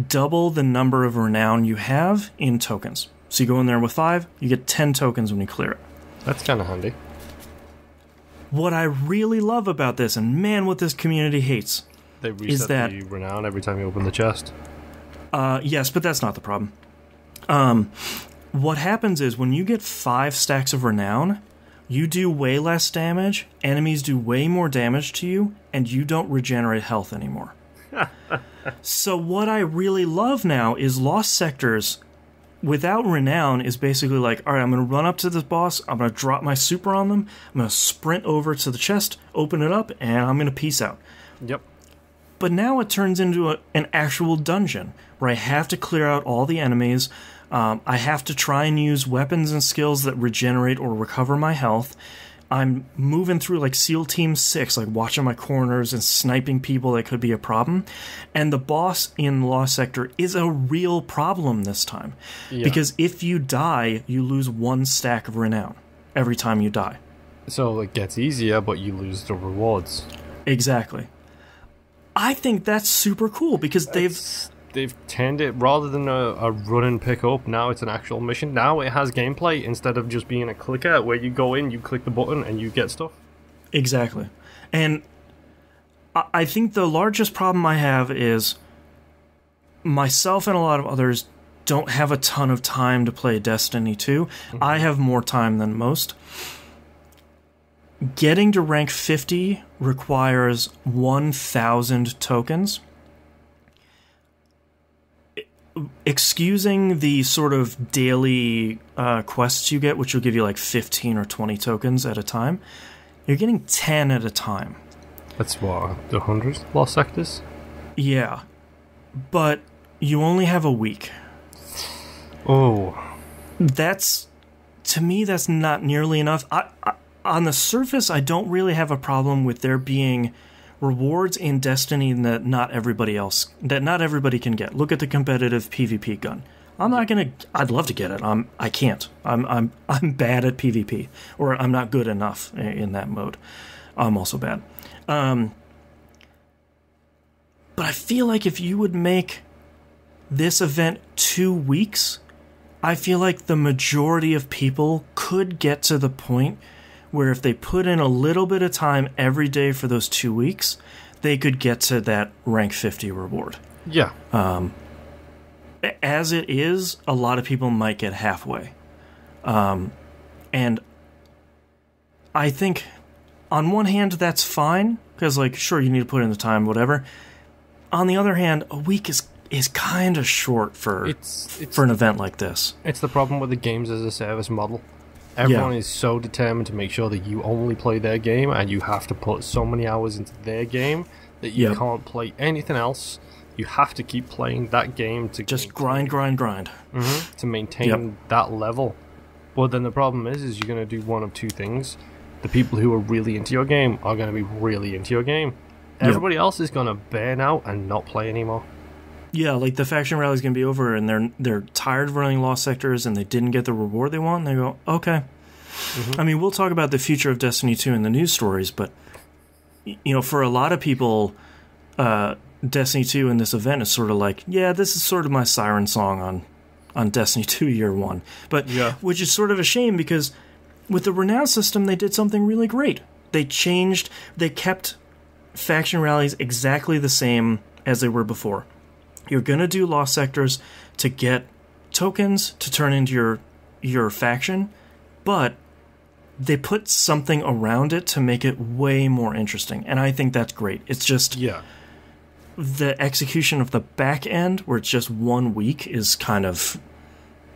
double the number of renown you have in tokens. So you go in there with 5, you get 10 tokens when you clear it. That's kind of handy. What I really love about this, and man, what this community hates, they reset the renown every time you open the chest. Yes, but that's not the problem. What happens is when you get 5 stacks of renown, you do way less damage, enemies do way more damage to you, and you don't regenerate health anymore. So what I really love now is lost sectors without renown is basically like, all right, I'm going to run up to this boss, I'm going to drop my super on them, I'm going to sprint over to the chest, open it up, and I'm going to peace out. Yep. But now it turns into an actual dungeon where I have to clear out all the enemies. I have to try and use weapons and skills that regenerate or recover my health. I'm moving through like SEAL Team 6, like watching my corners and sniping people that could be a problem. And the boss in Lost Sector is a real problem this time. Yeah. Because if you die, you lose 1 stack of renown every time you die. So it gets easier, but you lose the rewards. Exactly. I think that's super cool because they've turned it, rather than a run and pick up, now it's an actual mission. Now it has gameplay instead of just being a clicker where you go in, you click the button, and you get stuff. Exactly. And I think the largest problem I have is myself and a lot of others don't have a ton of time to play Destiny 2. Mm-hmm. I have more time than most. Getting to rank 50 requires 1,000 tokens. Excusing the sort of daily quests you get, which will give you like 15 or 20 tokens at a time, you're getting 10 at a time. That's what, the 100 lost sectors? Yeah. But you only have a week. Oh. To me, that's not nearly enough. On the surface, I don't really have a problem with there being rewards in Destiny that not everybody can get. Look at the competitive PvP gun. I'd love to get it. I can't. I'm bad at PvP, or I'm not good enough in that mode. I'm also bad. But I feel like if you would make this event 2 weeks, I feel like the majority of people could get to the point where if they put in a little bit of time every day for those 2 weeks, they could get to that rank 50 reward. Yeah. As it is, a lot of people might get halfway. And I think on one hand that's fine, because like, sure, you need to put in the time, whatever. On the other hand, a week is kind of short for an event like this. It's the problem with the games as a service model. Everyone is so determined to make sure that you only play their game, and you have to put so many hours into their game that you can't play anything else. You have to keep playing that game to just grind. To maintain that level. But then the problem is you're going to do one of two things. The people who are really into your game are going to be really into your game. Everybody else is going to burn out and not play anymore. Yeah, like the faction rally is going to be over, and they're tired of running lost sectors, and they didn't get the reward they want, and they go, okay. Mm-hmm. I mean, we'll talk about the future of Destiny 2 in the news stories, but for a lot of people, Destiny 2 in this event is sort of like, this is sort of my siren song on Destiny 2 Year 1. But which is sort of a shame, because with the renown system, they did something really great. They kept faction rallies exactly the same as they were before. You're going to do lost sectors to get tokens to turn into your faction, but they put something around it to make it way more interesting, and I think that's great. It's just the execution of the back end, where it's just 1 week, is kind of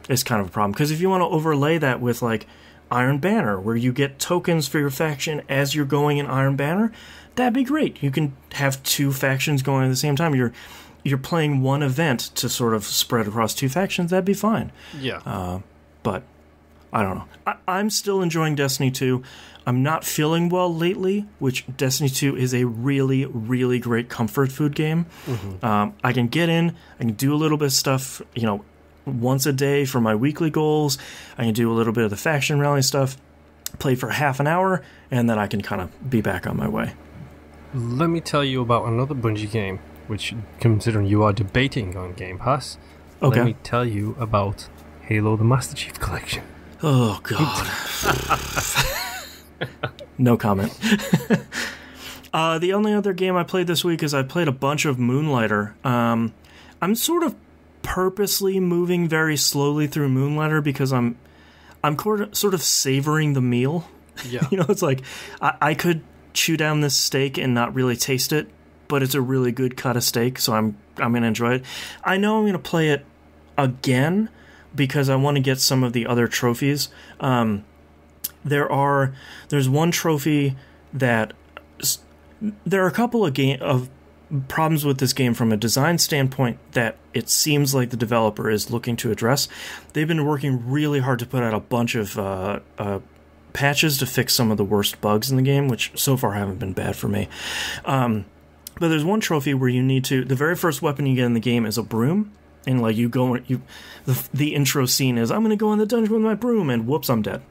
a problem. Because if you want to overlay that with like Iron Banner, where you get tokens for your faction as you're going in Iron Banner, that'd be great. You can have 2 factions going at the same time. You're playing one event to sort of spread across 2 factions. That'd be fine. But I don't know. I'm still enjoying Destiny 2. I'm not feeling well lately, which Destiny 2 is a really, really great comfort food game. I can get in, I can do a little bit of stuff, once a day for my weekly goals. I can do a little bit of the faction rally stuff, play for half an hour, and then I can kind of be back on my way. Let me tell you about another Bungie game, which, considering you are debating on Game Pass, let me tell you about Halo the Master Chief Collection. Oh, God. No comment. The only other game I played this week is I played a bunch of Moonlighter. I'm sort of purposely moving very slowly through Moonlighter because I'm sort of savoring the meal. Yeah. It's like I could chew down this steak and not really taste it, but it's a really good cut of steak, so I'm going to enjoy it. I know I'm going to play it again because I want to get some of the other trophies. There's one trophy that there are a couple of problems with this game from a design standpoint that it seems like the developer is looking to address. They've been working really hard to put out a bunch of patches to fix some of the worst bugs in the game, which so far haven't been bad for me. But there's one trophy where you need to, the very first weapon you get in the game is a broom, and like the intro scene is, I'm going to go in the dungeon with my broom, and whoops, I'm dead.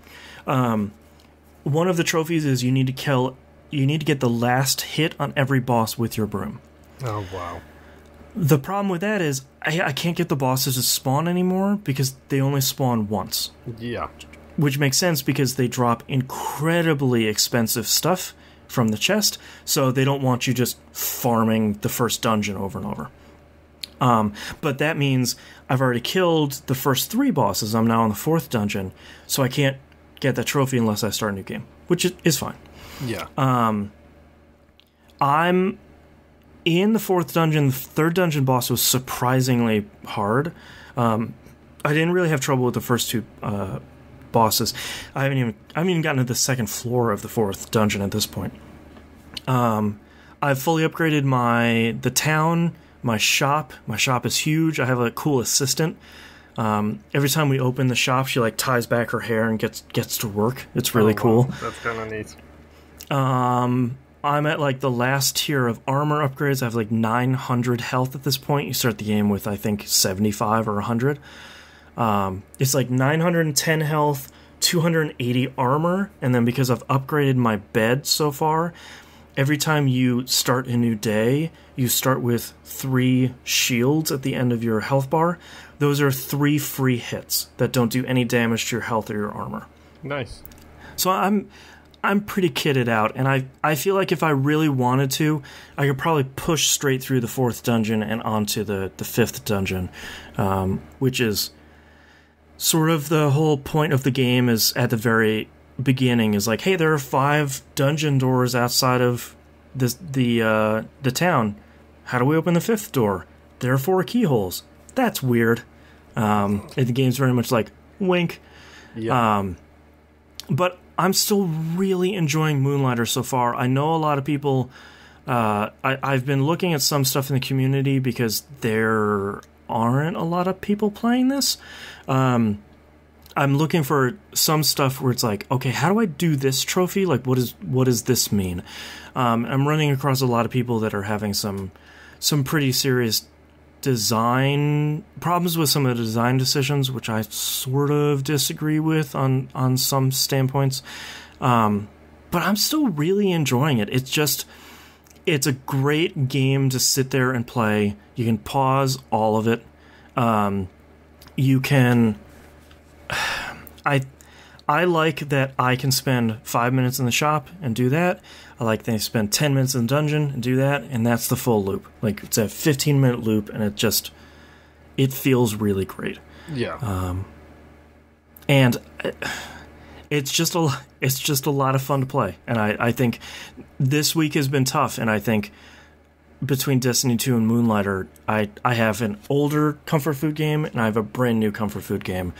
One of the trophies is you need to get the last hit on every boss with your broom. Oh, wow. The problem with that is I can't get the bosses to spawn anymore because they only spawn once. Yeah. Which makes sense because they drop incredibly expensive stuff from the chest, so they don't want you just farming the first dungeon over and over. But that means I've already killed the first 3 bosses. I'm now on the 4th dungeon, so I can't get that trophy unless I start a new game, which is fine. Yeah. I'm in the 4th dungeon. The 3rd dungeon boss was surprisingly hard. I didn't really have trouble with the first 2 bosses. I haven't even gotten to the 2nd floor of the 4th dungeon at this point. I've fully upgraded the town, my shop. My shop is huge. I have a cool assistant. Every time we open the shop, she like ties back her hair and gets to work. It's really cool. That's kind of neat. I'm at like the last tier of armor upgrades. I have like 900 health at this point. You start the game with I think 75 or 100. It's like 910 health, 280 armor, and then because I've upgraded my bed so far, every time you start a new day, you start with 3 shields at the end of your health bar. Those are 3 free hits that don't do any damage to your health or your armor. Nice. So I'm pretty kitted out, and I feel like if I really wanted to, I could probably push straight through the 4th dungeon and onto the 5th dungeon, which is sort of the whole point of the game. Is at the very beginning is like, hey, there are 5 dungeon doors outside of the town. How do we open the 5th door? There are 4 keyholes. That's weird. And the game's very much like, wink. Yeah. But I'm still really enjoying Moonlighter so far. I know a lot of people... I've been looking at some stuff in the community because there aren't a lot of people playing this. I'm looking for some stuff where it's like, okay, how do I do this trophy? Like, what does this mean? I'm running across a lot of people that are having some pretty serious design problems with some of the design decisions, which I sort of disagree with on some standpoints. But I'm still really enjoying it. It's a great game to sit there and play. You can pause all of it. You can... I like that I can spend 5 minutes in the shop and do that. I like that I spend 10 minutes in the dungeon and do that, and that's the full loop. Like, it's a 15-minute loop, and it feels really great. Yeah. And it's just a lot of fun to play. And I think this week has been tough, and I think between Destiny 2 and Moonlighter, I have an older comfort food game, and I have a brand new comfort food game,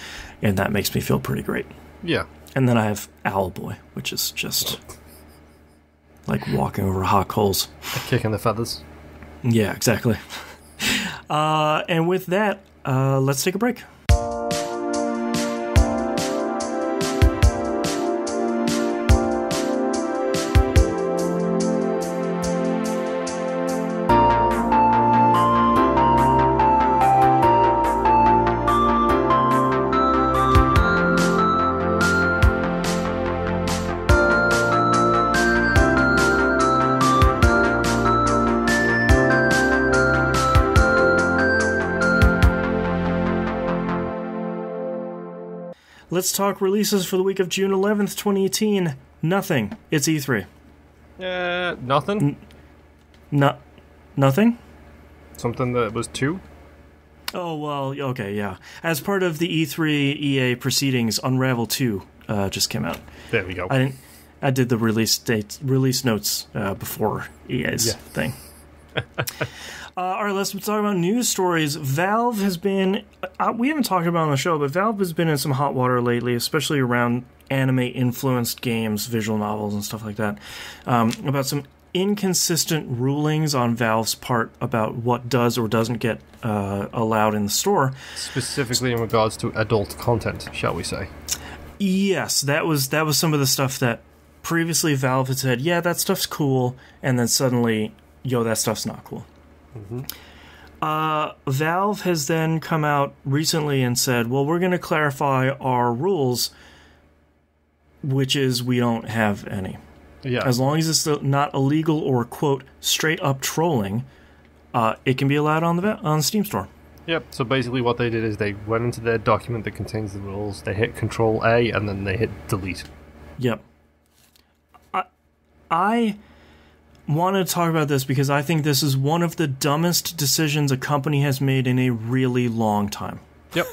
and that makes me feel pretty great. Yeah. And then I have Owlboy, which is just like walking over hot coals. A kick in the feathers. Yeah, exactly. And with that, let's take a break. Let's talk releases for the week of June 11th, 2018. Nothing. It's E3. Nothing? Nothing? Something that was 2? Oh, well, okay, yeah. As part of the E3 EA proceedings, Unravel 2 just came out. There we go. I did the release notes before EA's thing. All right, let's talk about news stories. Valve has been... we haven't talked about it on the show, but Valve has been in some hot water lately, especially around anime-influenced games, visual novels, and stuff like that, about some inconsistent rulings on Valve's part about what does or doesn't get allowed in the store. Specifically in regards to adult content, shall we say. Yes, that was some of the stuff that previously Valve had said, yeah, that stuff's cool, and then suddenly, yo, that stuff's not cool. Mm-hmm. Valve has then come out recently and said, well, we're going to clarify our rules, which is we don't have any. Yeah. As long as it's not illegal or, quote, straight up trolling, it can be allowed on the Steam store. Yep, so basically what they did is they went into their document that contains the rules, they hit Control A, and then they hit Delete. Yep. I want to talk about this because I think this is one of the dumbest decisions a company has made in a really long time. Yep.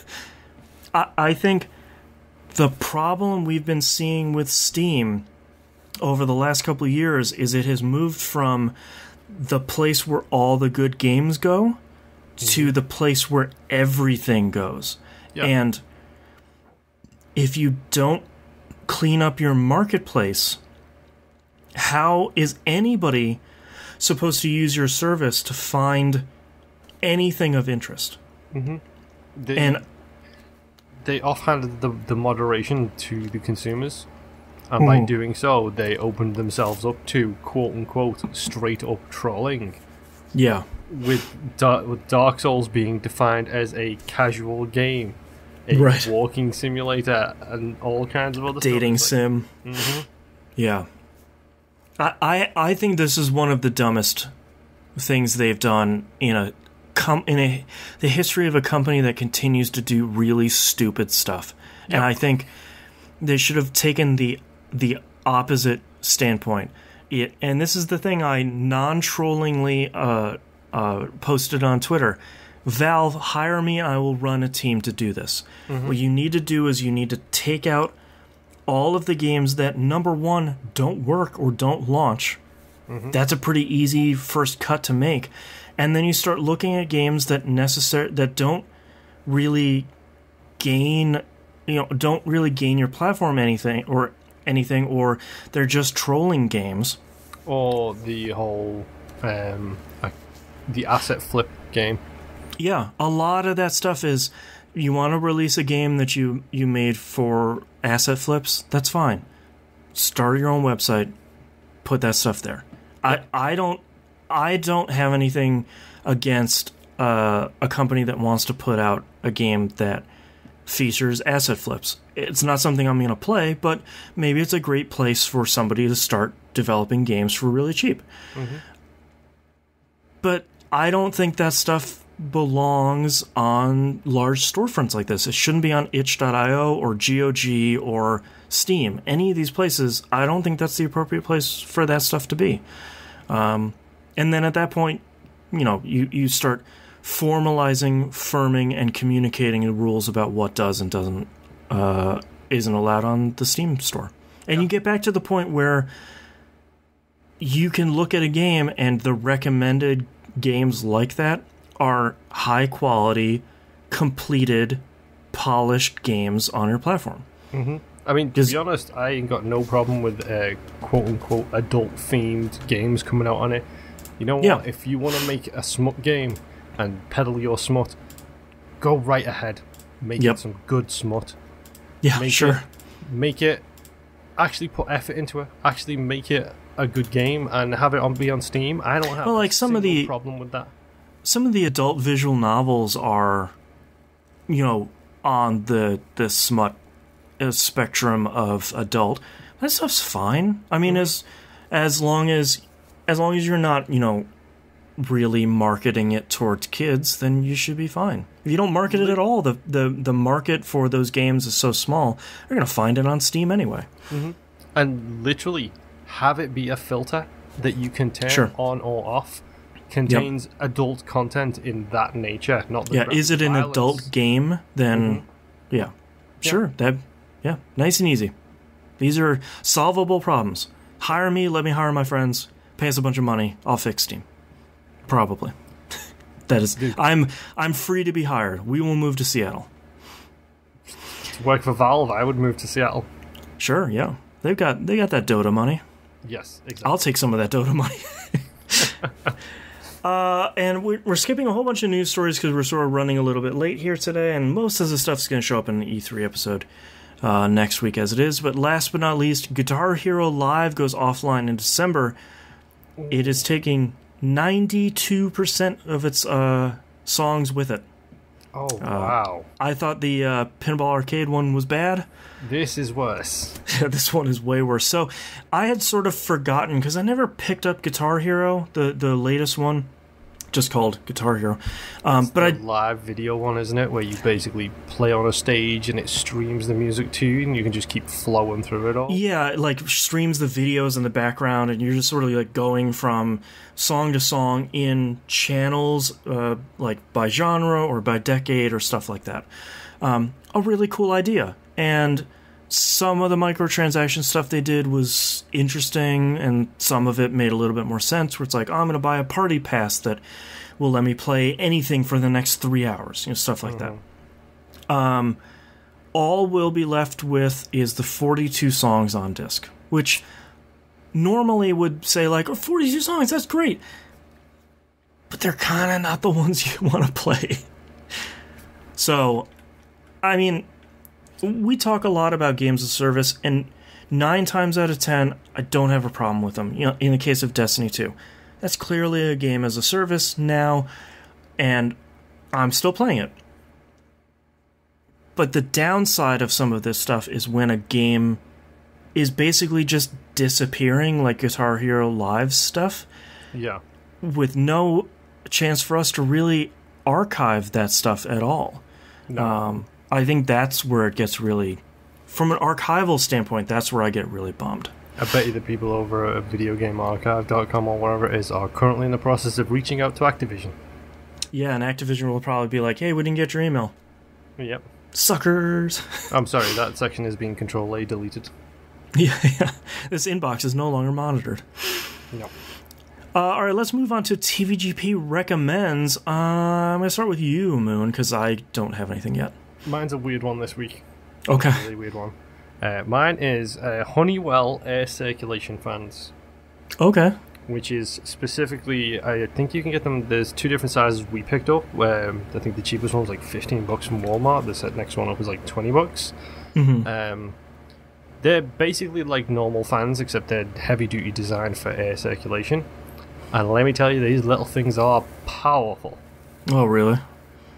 I think the problem we've been seeing with Steam over the last couple of years is it has moved from the place where all the good games go to the place where everything goes. Yep. And if you don't clean up your marketplace, how is anybody supposed to use your service to find anything of interest? Mm-hmm. They offhanded the moderation to the consumers, and by doing so, they opened themselves up to quote-unquote straight-up trolling. Yeah. With Dark Souls being defined as a casual game, a walking simulator, and all kinds of other dating stuff. sim. Mm-hmm. Yeah. I think this is one of the dumbest things they've done in the history of a company that continues to do really stupid stuff. Yep. And I think they should have taken the opposite standpoint. And this is the thing I non-trollingly posted on Twitter. Valve, hire me, I will run a team to do this. Mm-hmm. What you need to do is you need to take out all of the games that, number one, don't work or don't launch. Mm-hmm. That's a pretty easy first cut to make. And then you start looking at games that don't really gain your platform anything, or they're just trolling games. Or the whole the asset flip game. Yeah, a lot of that stuff is, you want to release a game that you made for asset flips, that's fine. Start your own website, put that stuff there. I don't have anything against a company that wants to put out a game that features asset flips. It's not something I'm going to play, but maybe it's a great place for somebody to start developing games for really cheap. Mm-hmm. But I don't think that stuff belongs on large storefronts like this. It shouldn't be on itch.io or GOG or Steam. Any of these places, I don't think that's the appropriate place for that stuff to be. And then at that point, you start formalizing, firming, and communicating the rules about what does and doesn't isn't allowed on the Steam store. And you get back to the point where you can look at a game and the recommended games like that are high quality, completed, polished games on your platform. Mm-hmm. I mean, to be honest, I ain't got no problem with quote-unquote adult-themed games coming out on it. You know what? Yeah. If you want to make a smut game and peddle your smut, go right ahead. Make it some good smut. Yeah, sure. Make it... Actually put effort into it. Actually make it a good game and have it be on Steam. I don't have a single problem with that. Some of the adult visual novels are, on the smut spectrum of adult. That stuff's fine. I mean, as long as you're not, really marketing it towards kids, then you should be fine. If you don't market it at all, the market for those games is so small, you're going to find it on Steam anyway. Mm-hmm. And literally have it be a filter that you can turn on or off. Contains adult content in that nature, not the is it an violence. Adult game? Then, sure. Nice and easy. These are solvable problems. Hire me, let me hire my friends, pay us a bunch of money, I'll fix Steam. Probably. That is, I'm free to be hired. We will move to Seattle. To work for Valve, I would move to Seattle. Sure, yeah. They got that Dota money. Yes, exactly. I'll take some of that Dota money. And we're skipping a whole bunch of news stories because we're sort of running a little bit late here today, and most of the stuff's going to show up in the E3 episode next week as it is. But last but not least, Guitar Hero Live goes offline in December. It is taking 92% of its songs with it. Oh, wow. I thought the Pinball Arcade one was bad. This is worse. This one is way worse. So I had sort of forgotten, because I never picked up Guitar Hero, the latest one, just called Guitar Hero. But the live video one, isn't it? Where you basically play on a stage and it streams the music to you and you can just keep flowing through it all. Yeah, it like streams the videos in the background and you're just sort of like going from song to song in channels, like by genre or by decade or stuff like that. A really cool idea. And some of the microtransaction stuff they did was interesting, and some of it made a little bit more sense, where it's like, I'm going to buy a party pass that will let me play anything for the next 3 hours, stuff like that. All we'll be left with is the 42 songs on disc, which normally would say, like, 42 songs, that's great. But they're kind of not the ones you want to play. So, I mean, we talk a lot about games as service, and 9 times out of 10, I don't have a problem with them. In the case of Destiny 2, that's clearly a game as a service now, and I'm still playing it. But the downside of some of this stuff is when a game is basically just disappearing, like Guitar Hero Live stuff. Yeah. With no chance for us to really archive that stuff at all. No. I think that's where it gets really, from an archival standpoint, that's where I get really bummed. I bet you the people over at videogamearchive.com or wherever it is are currently in the process of reaching out to Activision. Yeah, and Activision will probably be like, hey, we didn't get your email. Yep. Suckers. I'm sorry, that section is being Control-A deleted. Yeah. This inbox is no longer monitored. No. All right, let's move on to TVGP recommends. I'm going to start with you, Moon, because I don't have anything yet. Mine's a weird one this week. Okay. A really weird one. Mine is Honeywell air circulation fans. Okay. Which is specifically, I think you can get them, there's 2 different sizes we picked up, where I think the cheapest one was like $15 from Walmart, the next one up was like $20. Mm-hmm. They're basically like normal fans, except they're heavy-duty designed for air circulation. And let me tell you, these little things are powerful. Oh, really?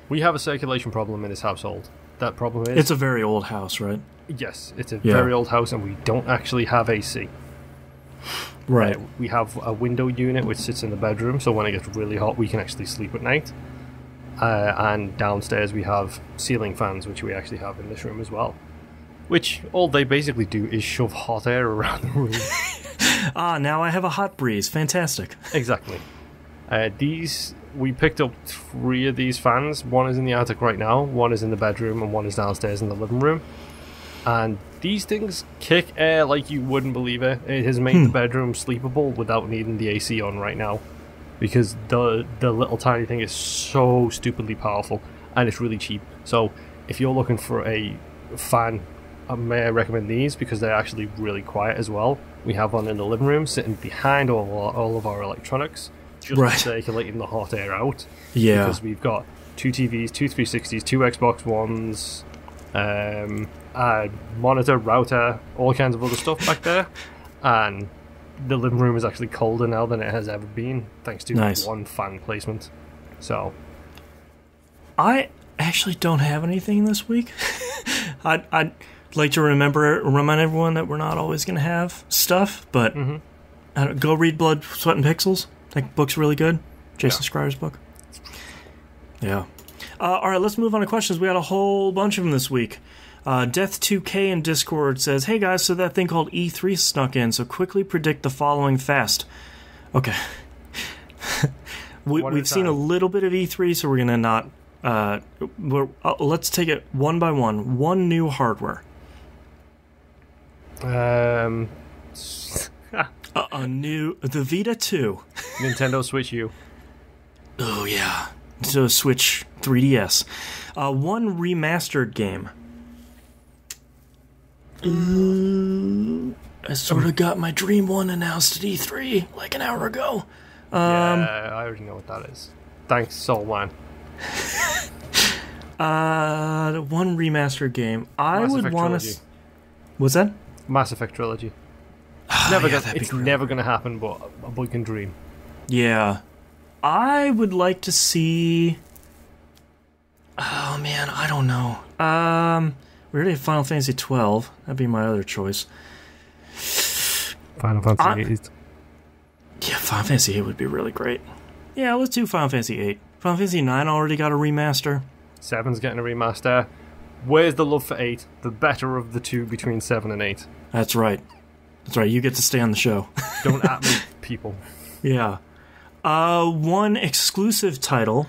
We have a circulation problem in this household. That problem is... It's a very old house, right? Yes, it's a very old house, and we don't actually have AC. Right. We have a window unit which sits in the bedroom, so when it gets really hot, we can actually sleep at night. And downstairs we have ceiling fans, which we actually have in this room as well. Which, all they basically do is shove hot air around the room. Now I have a hot breeze. Fantastic. Exactly. We picked up 3 of these fans. One is in the attic right now, one is in the bedroom, and one is downstairs in the living room. and these things kick air like you wouldn't believe it. It has made the bedroom sleepable without needing the AC on right now, because the little tiny thing is so stupidly powerful, and it's really cheap. So if you're looking for a fan, may I recommend these, because they're actually really quiet as well. We have one in the living room sitting behind all of our electronics, just circulating the hot air out. Yeah. Because we've got 2 TVs, 2 360s, 2 Xbox Ones, a monitor, router, all kinds of other stuff back there. And the living room is actually colder now than it has ever been, thanks to one fan placement. So I actually don't have anything this week. I'd like to remind everyone that we're not always going to have stuff, but go read Blood, Sweat, and Pixels. That book's really good. Jason Schreier's book. Yeah. All right, let's move on to questions. We had a whole bunch of them this week. Death2K in Discord says, "Hey guys, so that thing called E3 snuck in, so quickly predict the following fast." Okay. We've seen a little bit of E3, so we're going to not... let's take it one by one. One new hardware. The Vita 2. Nintendo Switch U. Oh yeah. So Switch 3DS. One remastered game. I sort of got my Dream one announced at E3 like an hour ago. Yeah, I already know what that is. Thanks, Soul Man. One remastered game. I Mass would Effect want Trilogy. to. What's that? Mass Effect Trilogy. It's never going to happen, but a boy can dream. Yeah. I would like to see... Oh, man, I don't know. We already have Final Fantasy 12. That'd be my other choice. Final Fantasy 8. Yeah, Final Fantasy 8 would be really great. Yeah, let's do Final Fantasy 8. Final Fantasy 9 already got a remaster. 7's getting a remaster. Where's the love for 8? The better of the two between 7 and 8. That's right. That's right, you get to stay on the show. Don't at me, people. Yeah. One exclusive title.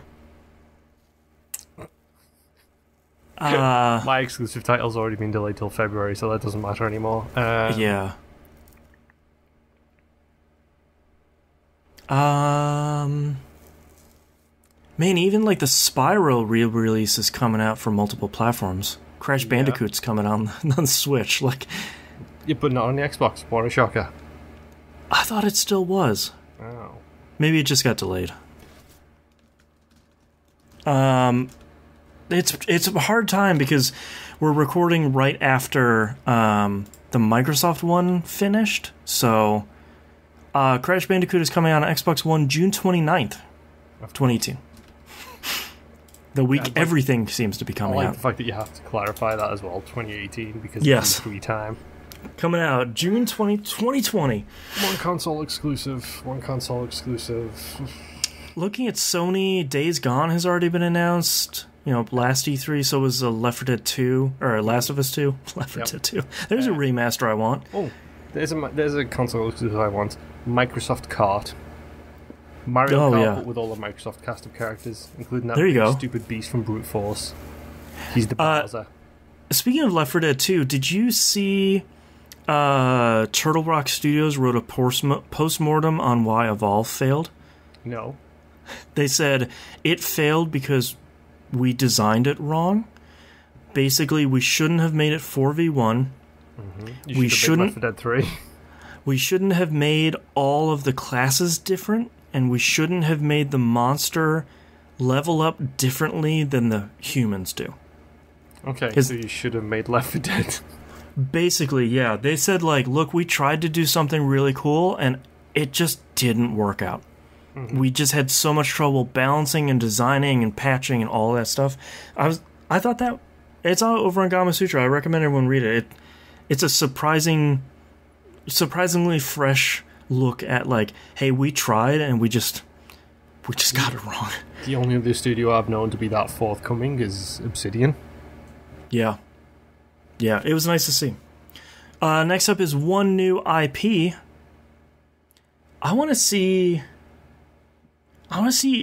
My exclusive title's already been delayed till February, so that doesn't matter anymore. Yeah. Man, even like the Spyro re-release is coming out for multiple platforms. Crash Bandicoot's coming on the Switch. Like, yeah, but not on the Xbox. What a shocker. I thought it still was. Oh. Maybe it just got delayed. It's a hard time because we're recording right after the Microsoft one finished. So, Crash Bandicoot is coming out on Xbox One June 29th of 2018. The week everything seems to be coming out. I like the fact that you have to clarify that as well, 2018, because yes. it's free time. Coming out June 2020. One console exclusive. Looking at Sony, Days Gone has already been announced. You know, last E3, so was Left 4 Dead 2, or Last of Us 2. Left 4 Dead 2. There's a remaster I want. Oh, there's a console exclusive I want. Microsoft Kart. Mario Kart, but with all the Microsoft cast of characters, including that stupid beast from Brute Force. He's the Bowser. Speaking of Left 4 Dead 2, did you see Turtle Rock Studios wrote a post-mortem on why Evolve failed? No. They said it failed because we designed it wrong. Basically, we shouldn't have made it 4v1. We shouldn't have made Left 4 Dead 3. We shouldn't have made all of the classes different, and we shouldn't have made the monster level up differently than the humans do. Okay, so you should have made Left 4 Dead. Basically, yeah. They said, like, look, we tried to do something really cool, and it just didn't work out. We just had so much trouble balancing and designing and patching and all that stuff. I thought that... It's all over on Gama Sutra. I recommend everyone read it. It's a surprisingly fresh look at, like, hey, we tried and we just got it wrong. The only other studio I've known to be that forthcoming is Obsidian. Yeah. Yeah, it was nice to see. Next up is one new IP. I want to see,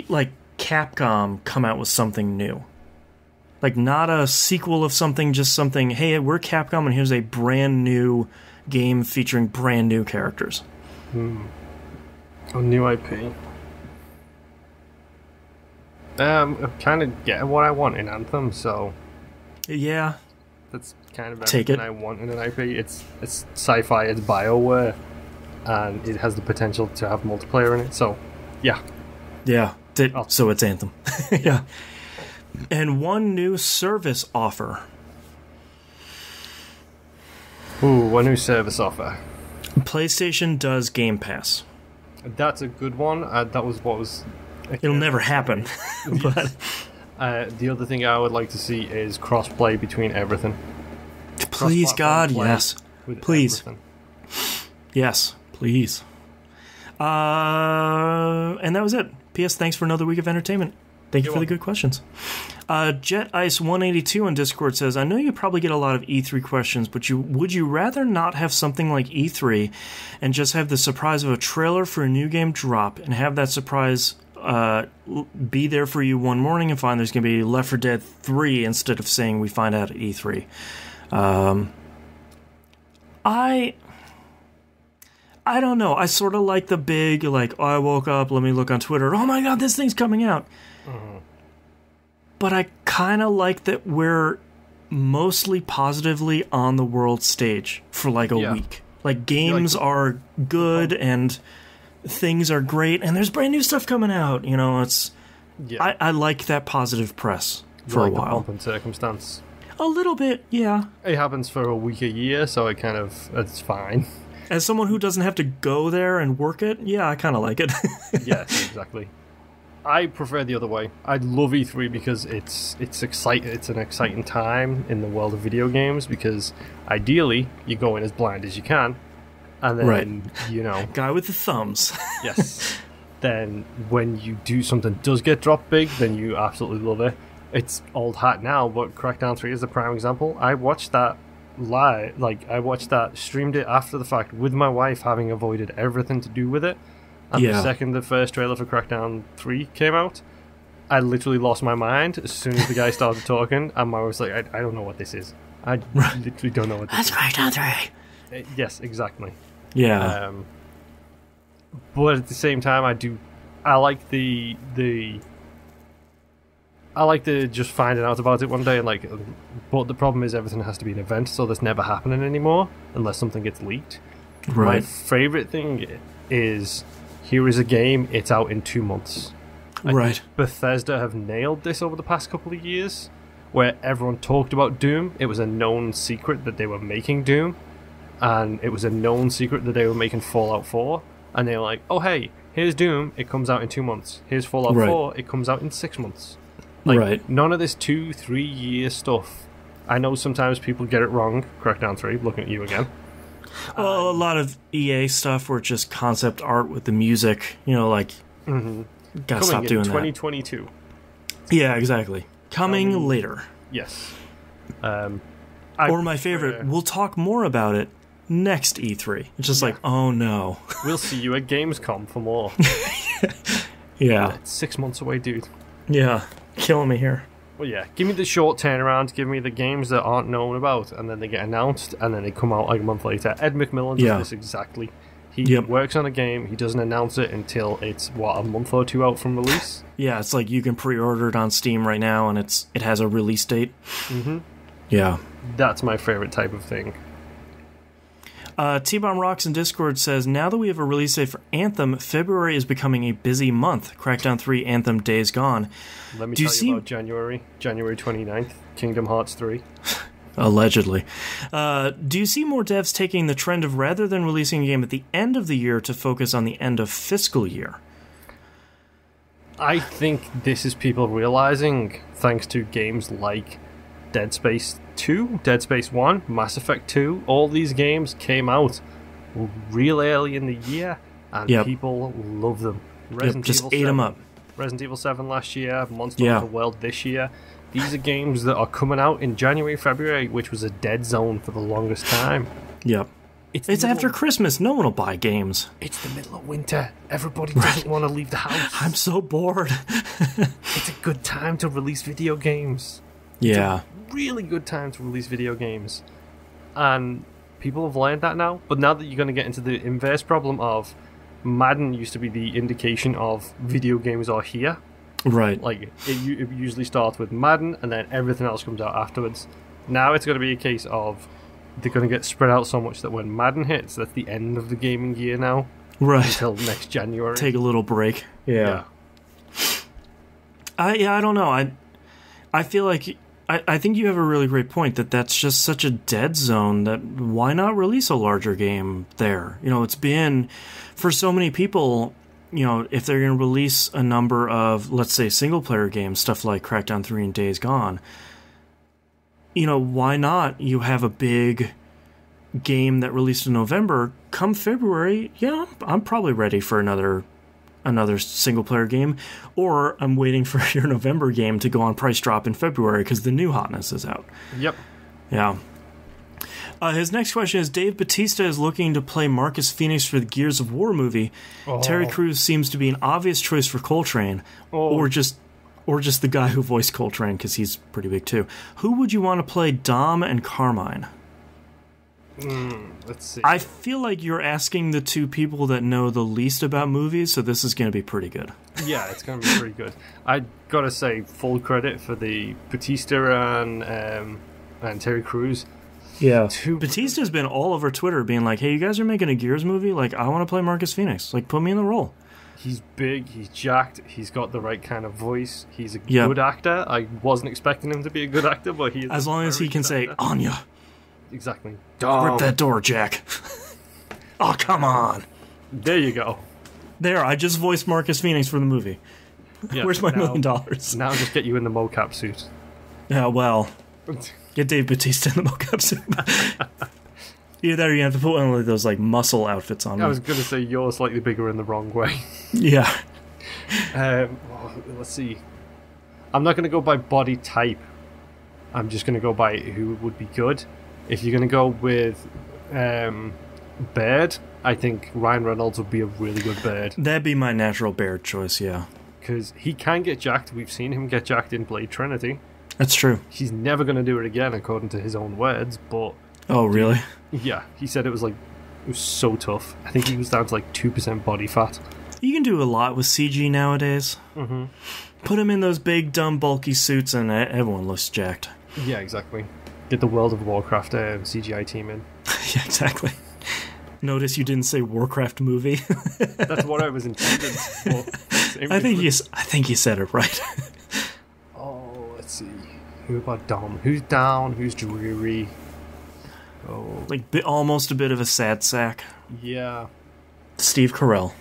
like, Capcom come out with something new. Like, not a sequel of something, just something, hey, we're Capcom and here's a brand new game featuring brand new characters. A new IP. I'm kind of getting what I want in Anthem, so... Yeah. That's kind of Take everything it. I want in an IP. It's sci-fi, it's BioWare, and it has the potential to have multiplayer in it, so, yeah. Yeah, so it's Anthem. Yeah. And one new service offer. Ooh, one new service offer. PlayStation does Game Pass. That's a good one. That was what was... It'll never happen. But the other thing I would like to see is cross-play between everything. please, God, play yes. with Please. everything. Yes, please. And that was it. P.S. Thanks for another week of entertainment. Thank you for the good questions. Jet Ice 182 on Discord says, I know you probably get a lot of E3 questions, but would you rather not have something like E3 and just have the surprise of a trailer for a new game drop and have that surprise be there for you one morning and find there's going to be Left 4 Dead 3 instead of saying we find out at E3? I don't know. I sort of like the big, like, oh, I woke up, let me look on Twitter, oh my god, this thing's coming out. But I kind of like that we're mostly positively on the world stage for like a week. Like, games are good and things are great and there's brand new stuff coming out. You know, it's... Yeah. I like that positive press for a while. The pomp and circumstance. A little bit, yeah. It happens for a week a year, so it's fine. As someone who doesn't have to go there and work it, yeah, I kind of like it. Yes, exactly. I prefer the other way. I love E3 because it's exciting. It's an exciting time in the world of video games because ideally you go in as blind as you can, and then you know, guy with the thumbs. Yes. Then when you do something does get dropped big, then you absolutely love it. It's old hat now, but Crackdown 3 is a prime example. I watched that live, streamed it after the fact with my wife, having avoided everything to do with it. And the second the first trailer for Crackdown 3 came out, I literally lost my mind as soon as the guy started talking, and I was like, I don't know what this is. I literally don't know what this is. That's Crackdown 3! Yes, exactly. Yeah. But at the same time, I like the just finding out about it one day, and but the problem is everything has to be an event, so that's never happening anymore unless something gets leaked. Right. My favorite thing is, here is a game, it's out in 2 months. Right. Bethesda have nailed this over the past couple of years, where everyone talked about Doom. It was a known secret that they were making Doom, and it was a known secret that they were making Fallout 4, and they were like, oh hey, here's Doom, it comes out in 2 months. Here's Fallout 4, it comes out in 6 months. None of this 2-3 year stuff. I know sometimes people get it wrong. Crackdown 3, looking at you again. Well, a lot of EA stuff were just concept art with the music. You know, like, gotta stop doing that. 2022. Yeah, exactly. Coming later. Yes. Or my favorite, we'll talk more about it next E3. It's just like, oh no. We'll see you at Gamescom for more. Yeah. It's 6 months away, dude. Yeah. Killing me here. Well, yeah. Give me the short turnaround. Give me the games that aren't known about, and then they get announced, and then they come out like a month later. Ed McMillan does this exactly. He works on a game. He doesn't announce it until it's, a month or two out from release? Yeah, it's like you can pre-order it on Steam right now, and it has a release date. Mm-hmm. Yeah. That's my favorite type of thing. T-Bomb Rocks in Discord says, now that we have a release date for Anthem, February is becoming a busy month. Crackdown 3, Anthem, Days Gone. Let me tell you about January 29th, Kingdom Hearts 3. Allegedly. Do you see more devs taking the trend of rather than releasing a game at the end of the year to focus on the end of fiscal year? I think this is people realizing, thanks to games like Dead Space 2, Dead Space 1, Mass Effect 2, all these games came out real early in the year, and people love them. Just ate them up. Resident Evil 7 last year, Monster Hunter World this year. These are games that are coming out in January, February, which was a dead zone for the longest time. Yep. It's after Christmas. No one will buy games. It's the middle of winter. Everybody doesn't want to leave the house. I'm so bored. It's a good time to release video games. Yeah. Really good time to release video games. And people have learned that now. But now that you're going to get into the inverse problem of Madden used to be the indication of video games are here. Right. Like, it usually starts with Madden, and then everything else comes out afterwards. Now it's going to be a case of they're going to get spread out so much that when Madden hits, that's the end of the gaming year now. Right. Until next January. Take a little break. Yeah. I don't know. I feel like... I think you have a really great point that that's just such a dead zone that why not release a larger game there? You know, it's been... For so many people, you know, if they're going to release a number of, let's say, single-player games, stuff like Crackdown 3 and Days Gone, you know, why not you have a big game that released in November, come February, yeah, I'm probably ready for another single-player game, or I'm waiting for your November game to go on price drop in February because the new hotness is out. Yep. Yeah. His next question is, Dave Bautista is looking to play Marcus Phoenix for the Gears of War movie. Oh. Terry Crews seems to be an obvious choice for Coltrane, or just the guy who voiced Coltrane, because he's pretty big too. Who would you want to play Dom and Carmine? Let's see. I feel like you're asking the two people that know the least about movies, so this is going to be pretty good. Yeah, it's going to be pretty good. I gotta say, full credit for the Bautista and Terry Crews. Yeah. Batista's been all over Twitter being like, hey, you guys are making a Gears movie? Like, I want to play Marcus Phoenix. Like, put me in the role. He's big, he's jacked, he's got the right kind of voice, he's a good actor. I wasn't expecting him to be a good actor, but he is. As long as he can say, Anya. Exactly. Rip that door, Jack. Oh, come on. There you go. There, I just voiced Marcus Phoenix for the movie. Yeah, where's my $1 million? Now just get you in the mocap suit. Yeah, well, get Dave Bautista in the mocap suit. Either that or you have to put one of those like muscle outfits on. I was going to say you're slightly bigger in the wrong way. Yeah. Let's see. I'm not going to go by body type. I'm just going to go by who would be good. If you're going to go with Baird, I think Ryan Reynolds would be a really good Baird. That'd be my natural Baird choice, yeah. Because he can get jacked. We've seen him get jacked in Blade Trinity. That's true. He's never going to do it again, according to his own words, but... Oh, really? Yeah, he said it was so tough. I think he was down to 2% body fat. You can do a lot with CG nowadays. Mm-hmm. Put him in those big, dumb, bulky suits and everyone looks jacked. Yeah, exactly. Get the World of Warcraft CGI team in. Yeah, exactly. Notice you didn't say Warcraft movie. That's what I was intended for. I think you said it right. Oh, let's see. Who about Dom? Who's down? Who's dreary? Oh, almost a bit of a sad sack. Yeah. Steve Carell.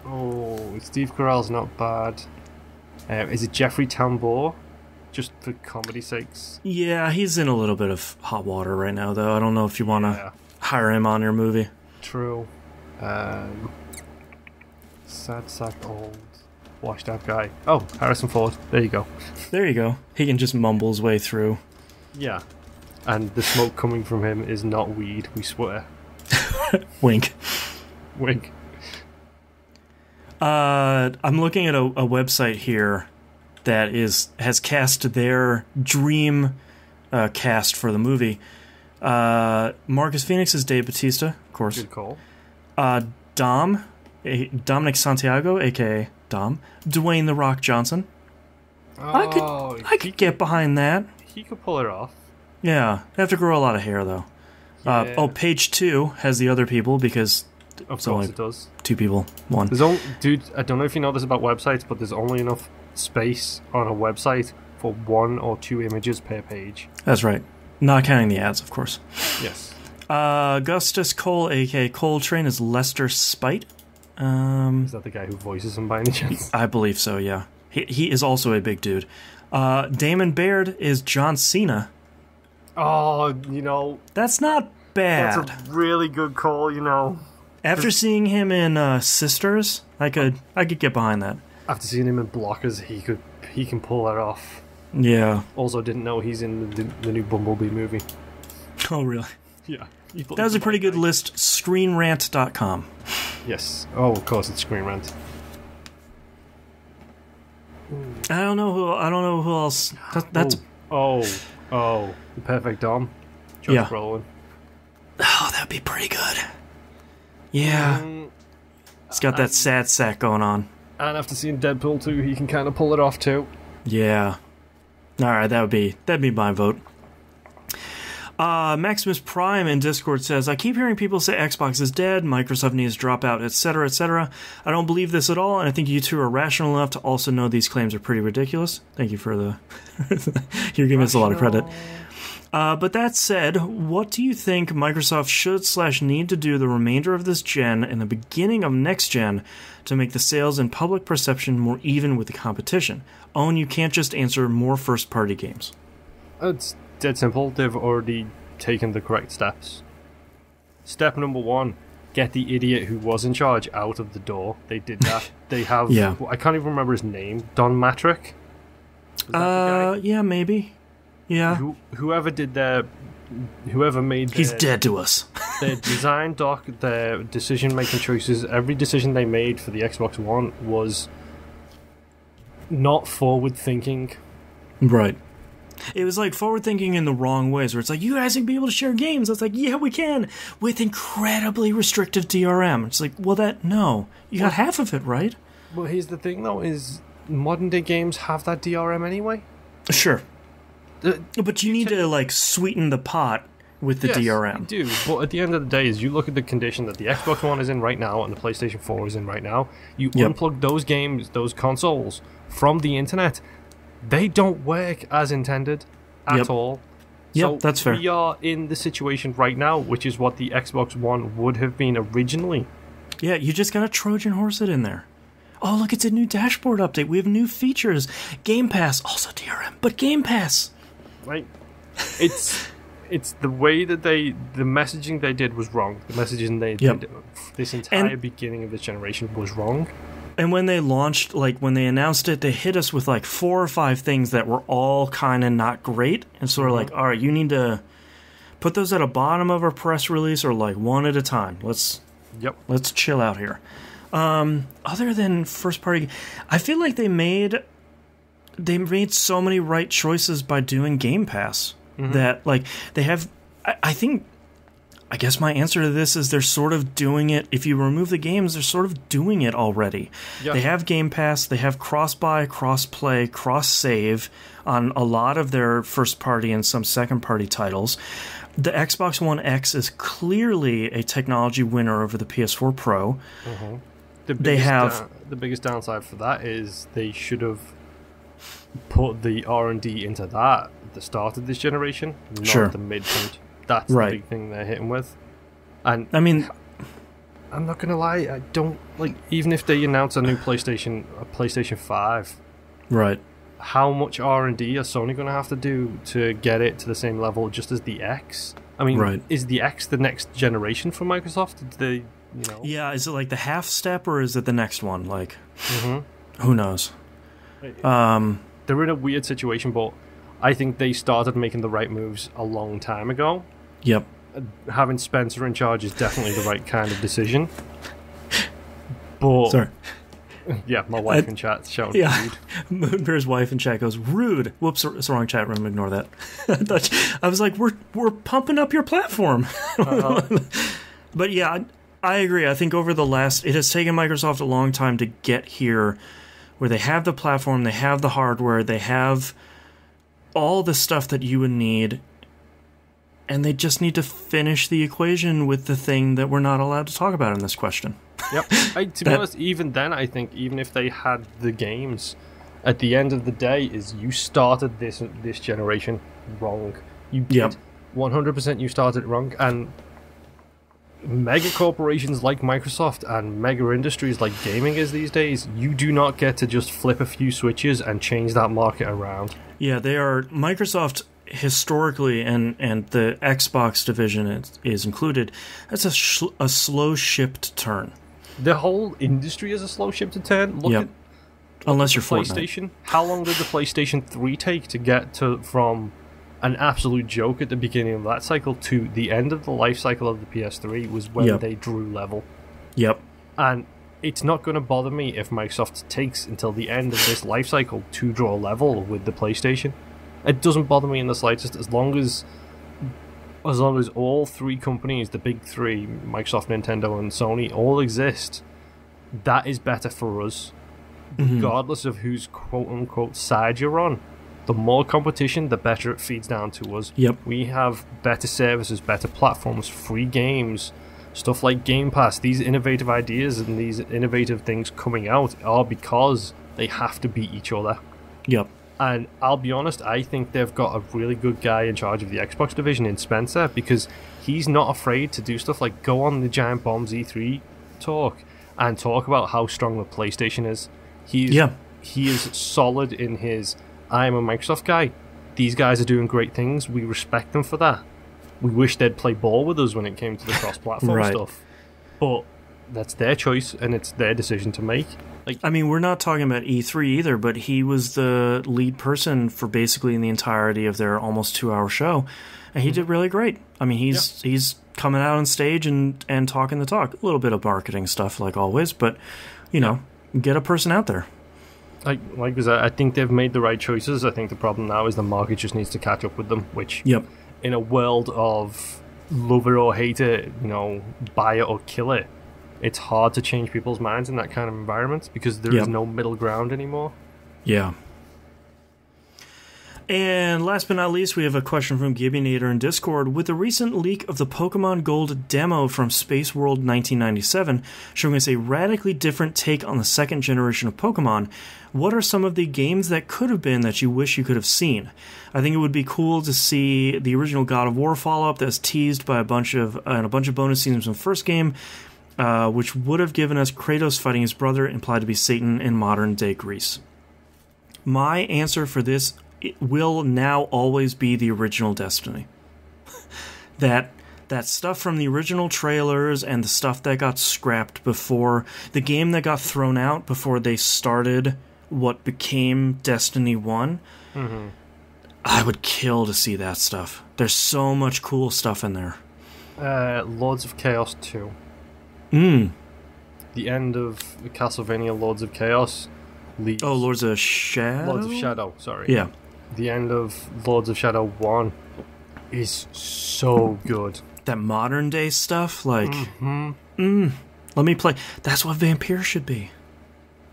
Oh, Steve Carell's not bad. Is it Jeffrey Tambor? Just for comedy's sakes. Yeah, he's in a little bit of hot water right now, though. I don't know if you want to hire him on your movie. True. Sad sack old washed out guy. Oh, Harrison Ford. There you go. There you go. He can just mumble his way through. Yeah. And the smoke coming from him is not weed, we swear. Wink. Wink. I'm looking at a website here that has cast their dream cast for the movie. Marcus Phoenix is Dave Bautista, of course. Good call. Dominic Santiago, a.k.a. Dom. Dwayne "The Rock" Johnson. Oh, I could get behind that. He could pull it off. Yeah. I have to grow a lot of hair, though. Yeah. Page 2 has the other people, because... Of course it does. 2 people, 1. Dude, I don't know if you know this about websites, but there's only enough space on a website for 1 or 2 images per page. That's right. Not counting the ads, of course. Yes. Augustus Cole, a.k.a. Coltrane, is Lester Spite. Is that the guy who voices him by any chance? I believe so, yeah. He is also a big dude. Damon Baird is John Cena. Oh, That's not bad. That's a really good call, After seeing him in Sisters, I could get behind that. After seeing him in Blockers, he can pull that off. Yeah. Also, didn't know he's in the new Bumblebee movie. Oh, really? Yeah. That was a pretty good list. ScreenRant.com. Yes. Oh, of course, it's Screen Rant. I don't know who else. That's the perfect Dom. Josh Brolin. Oh, that'd be pretty good. Yeah. He's got that sad sack going on. And after seeing Deadpool 2, he can kind of pull it off too. Yeah. All right, that'd be my vote. Maximus Prime in Discord says, I keep hearing people say Xbox is dead, Microsoft needs to drop out, etc., etc. I don't believe this at all, and I think you two are rational enough to also know these claims are pretty ridiculous. Thank you for the... You're giving us a lot of credit. But that said, what do you think Microsoft should/need to do the remainder of this gen and the beginning of next gen to make the sales and public perception more even with the competition? Owen, you can't just answer more first-party games. It's dead simple. They've already taken the correct steps. Step number 1, get the idiot who was in charge out of the door. They did that. They have... Yeah. I can't even remember his name. Don Matrick? Yeah, maybe. Yeah. Whoever made He's dead to us. Their design doc, their decision-making choices, every decision they made for the Xbox One was not forward-thinking. Right. It was like forward-thinking in the wrong ways, where it's like, you guys can be able to share games. It's like, yeah, we can, with incredibly restrictive DRM. It's like, well, no. You got half of it, right? Well, here's the thing, though, is modern-day games have that DRM anyway. Sure. But you need to, like, sweeten the pot with the DRM. You do, but at the end of the day, as you look at the condition that the Xbox One is in right now and the PlayStation 4 is in right now, you unplug those games, those consoles, from the internet, they don't work as intended at all. So that's fair. We are in the situation right now, which is what the Xbox One would have been originally. Yeah, you just gotta Trojan horse it in there. Oh, look, it's a new dashboard update. We have new features. Game Pass, also DRM, but Game Pass. Right. It's the way that the messaging they did was wrong. The messaging they did this entire beginning of this generation was wrong. And when they launched, like, when they announced it, they hit us with, like, 4 or 5 things that were all kind of not great. And so we're like, all right, you need to put those at the bottom of our press release or, like, one at a time. Let's chill out here. Other than first party, I feel like they made so many right choices by doing Game Pass that, like, they have, I guess my answer to this is they're sort of doing it. If you remove the games, they're sort of doing it already. Yep. They have Game Pass. They have cross-buy, cross-play, cross-save on a lot of their first-party and some second-party titles. The Xbox One X is clearly a technology winner over the PS4 Pro. The biggest downside for that is they should have put the R&D into that at the start of this generation, not the midpoint. That's the big thing they're hitting with. And I mean, I'm not gonna lie, I don't like, even if they announce a new PlayStation 5, right? How much R&D are Sony gonna have to do to get it to the same level just as the X? I mean, is the X the next generation for Microsoft? Did they, Yeah, is it like the half step or is it the next one? Like, who knows? They're in a weird situation, but I think they started making the right moves a long time ago. Yep. Having Spencer in charge is definitely the right kind of decision. But sorry. Yeah, my wife in chat shouted rude. Moonbear's wife in chat goes, rude. Whoops, it's the wrong chat room. Ignore that. I was like, we're pumping up your platform. But yeah, I agree. I think over it has taken Microsoft a long time to get here where they have the platform, they have the hardware, they have all the stuff that you would need, and they just need to finish the equation with the thing that we're not allowed to talk about in this question. Yep. To be honest, even then, I think even if they had the games, at the end of the day, is you started this generation wrong. You did. 100% you started it wrong, and mega corporations like Microsoft and mega industries like gaming is these days, you do not get to just flip a few switches and change that market around. Yeah, they are. Microsoft historically, and the Xbox division is included, that's a slow-shipped turn. The whole industry is a slow-shipped turn. Look at unless you're PlayStation. How long did the PlayStation 3 take to get from an absolute joke at the beginning of that cycle to the end of the life cycle of the PS3 was when they drew level. Yep. And it's not going to bother me if Microsoft takes until the end of this life cycle to draw level with the PlayStation. It doesn't bother me in the slightest, as long as all three companies, the big three, Microsoft, Nintendo, and Sony, all exist. That is better for us, regardless of whose quote-unquote side you're on. The more competition, the better it feeds down to us. Yep. We have better services, better platforms, free games, stuff like Game Pass. These innovative ideas and these innovative things coming out are because they have to beat each other. Yep. And I'll be honest, I think they've got a really good guy in charge of the Xbox division in Spencer, because he's not afraid to do stuff like go on the Giant Bombs E3 talk and talk about how strong the PlayStation is. He is solid in his, I'm a Microsoft guy. These guys are doing great things. We respect them for that. We wish they'd play ball with us when it came to the cross-platform stuff. But that's their choice, and it's their decision to make. Like, I mean, we're not talking about E3 either, but he was the lead person for basically the entirety of their almost 2-hour show, and he did really great. I mean, he's coming out on stage and talking the talk. A little bit of marketing stuff, like always, but, get a person out there. Like I think they've made the right choices. I think the problem now is the market just needs to catch up with them, which, in a world of love it or hate it, buy it or kill it, it's hard to change people's minds in that kind of environment because there is no middle ground anymore. Yeah. And last but not least, we have a question from Gibbinator in Discord. With the recent leak of the Pokemon Gold demo from Space World 1997, showing us a radically different take on the second generation of Pokemon, what are some of the games that could have been that you wish you could have seen? I think it would be cool to see the original God of War follow-up that's teased by a bunch of bonus scenes from the first game, which would have given us Kratos fighting his brother, implied to be Satan in modern-day Greece. My answer for this will now always be the original Destiny. that stuff from the original trailers and the stuff that got scrapped before, the game that got thrown out before they started what became Destiny 1, I would kill to see that stuff. There's so much cool stuff in there. Lords of Chaos 2. The end of the Castlevania Lords of Chaos leaves... Oh, Lords of Shadow? Lords of Shadow, sorry. Yeah. The end of Lords of Shadow 1 is so good. That modern day stuff, like... let me play... That's what Vampyr should be.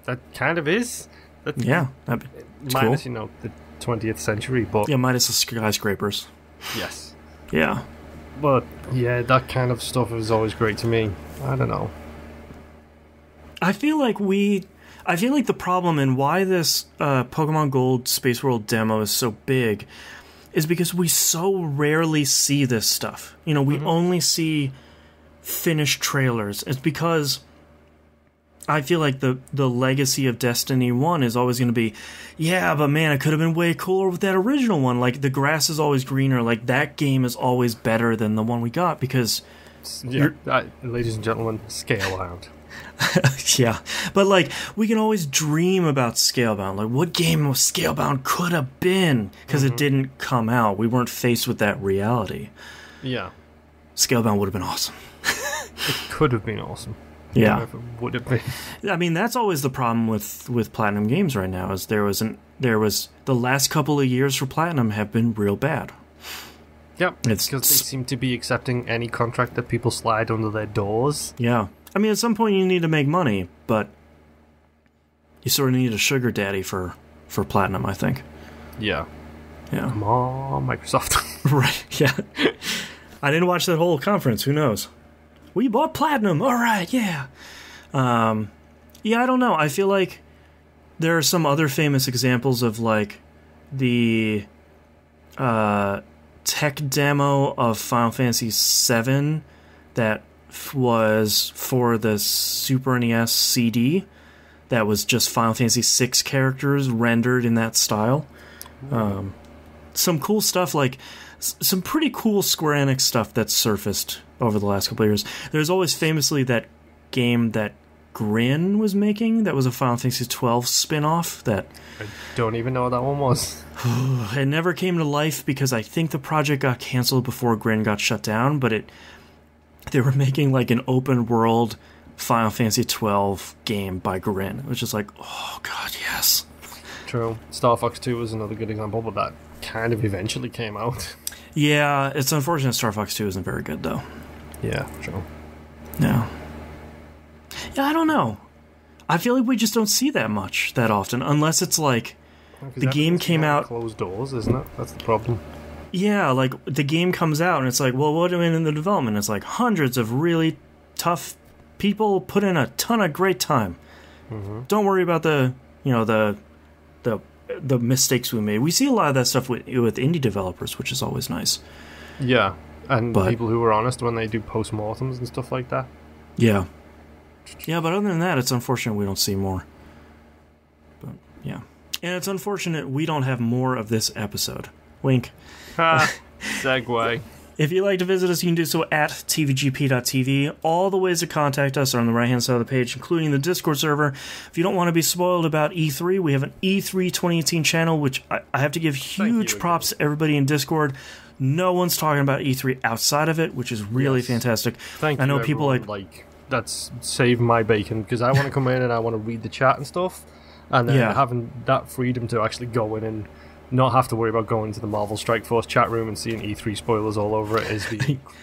That kind of is. Minus, cool. The 20th century, but... Yeah, minus the skyscrapers. Yes. Yeah. But, yeah, that kind of stuff is always great to me. I don't know. I feel like the problem and why this Pokemon Gold Space World demo is so big is because we so rarely see this stuff. We only see finished trailers. It's because I feel like the legacy of Destiny 1 is always going to be, yeah, but man, it could have been way cooler with that original one. Like, the grass is always greener. Like, that game is always better than the one we got because... ladies and gentlemen, Scalebound. Yeah, but like, we can always dream about Scalebound. Like, what game of Scalebound could have been? Because it didn't come out. We weren't faced with that reality. Yeah. Scalebound would have been awesome. It could have been awesome. Yeah. If it would have been. I mean, that's always the problem with Platinum Games right now, is there was the last couple of years for Platinum have been real bad. Yep, because they seem to be accepting any contract that people slide under their doors. Yeah. I mean, at some point you need to make money, but you sort of need a sugar daddy for Platinum, I think. Yeah. Yeah. Come on, Microsoft. Right, yeah. I didn't watch that whole conference. Who knows? We bought Platinum. All right, yeah. Yeah, I don't know. I feel like there are some other famous examples of, like, the tech demo of Final Fantasy VII that was for the Super NES CD that was just Final Fantasy VI characters rendered in that style. Some cool stuff, like some pretty cool Square Enix stuff that's surfaced over the last couple of years. There's always famously that game that Grin was making that was a Final Fantasy XII spin-off that... I don't even know what that one was. It never came to life because I think the project got canceled before Grin got shut down, but they were making like an open world Final Fantasy 12 game by Grin, which is like, oh god, yes. True. Star Fox 2 was another good example, but that kind of eventually came out. Yeah, it's unfortunate Star Fox 2 isn't very good, though. Yeah, true. No. Yeah, I don't know. I feel like we just don't see that much that often, unless it's like the game came out... Closed doors, isn't it? That's the problem. Yeah, like the game comes out and it's like, well, what are we in the development? It's like hundreds of really tough people put in a ton of great time. Mm-hmm. Don't worry about the mistakes we made. We see a lot of that stuff with indie developers, which is always nice. Yeah, and people who are honest when they do postmortems and stuff like that. Yeah. Yeah, but other than that, it's unfortunate we don't see more. But, yeah. And it's unfortunate we don't have more of this episode. Wink. Segue. If you'd like to visit us, you can do so at tvgp.tv. All the ways to contact us are on the right-hand side of the page, including the Discord server. If you don't want to be spoiled about E3, we have an E3 2018 channel, which I have to give huge props to everybody in Discord. No one's talking about E3 outside of it, which is really fantastic. Thank you. I know people like that's saved my bacon, because I want to come in and I want to read the chat and stuff, and then having that freedom to actually go in and not have to worry about going to the Marvel Strike Force chat room and seeing E3 spoilers all over it is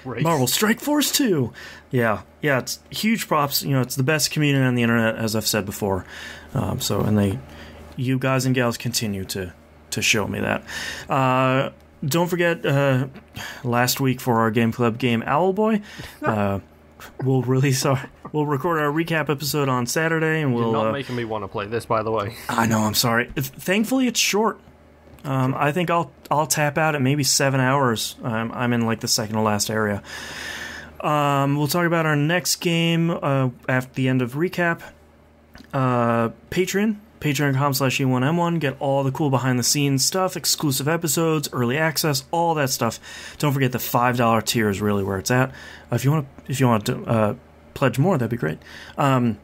great. Marvel Strike Force 2! Yeah, it's huge props. It's the best community on the internet, as I've said before. You guys and gals continue to show me that. Don't forget, last week for our Game Club game Owlboy, we'll record our recap episode on Saturday, and You're not making me want to play this, by the way. I know, I'm sorry. Thankfully, it's short. I think I'll tap out at maybe 7 hours. I'm in like the second to last area. We'll talk about our next game at the end of recap. Patreon.com/E1M1. Get all the cool behind the scenes stuff, exclusive episodes, early access, all that stuff. Don't forget the $5 tier is really where it's at. If you want to pledge more, that'd be great. And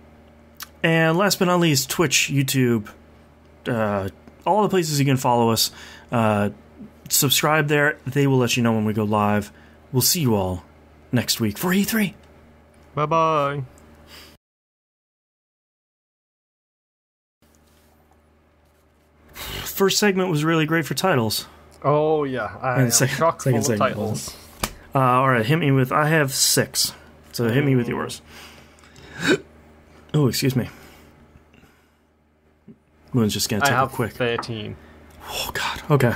last but not least, Twitch, YouTube, all the places you can follow us. Subscribe there. They will let you know when we go live. We'll see you all next week for E3. Bye-bye. First segment was really great for titles. Oh, yeah. I am chock full of titles. Alright, hit me with... I have 6. So hit me with yours. Oh, excuse me. Moon's just gonna take a quick. 13. Oh god. Okay.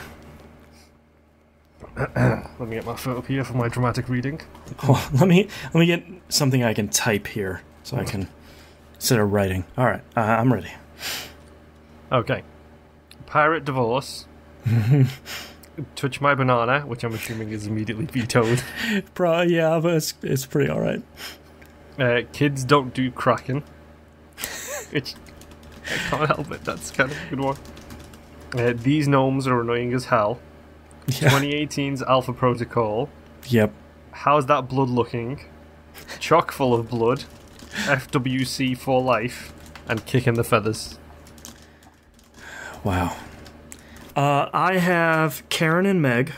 Let me get my foot up here for my dramatic reading. Oh, let me get something I can type here so I can instead of writing. All right, I'm ready. Okay. Pirate Divorce. Touch My Banana, which I'm assuming is immediately vetoed. Yeah, but it's pretty all right. Kids Don't Do Kraken. Which I can't help it. That's kind of a good one. These Gnomes Are Annoying as Hell. Yeah. 2018's Alpha Protocol. Yep. How's That Blood Looking? Chock Full of Blood. FWC for Life. And Kicking the Feathers. Wow. I have Karen and Meg.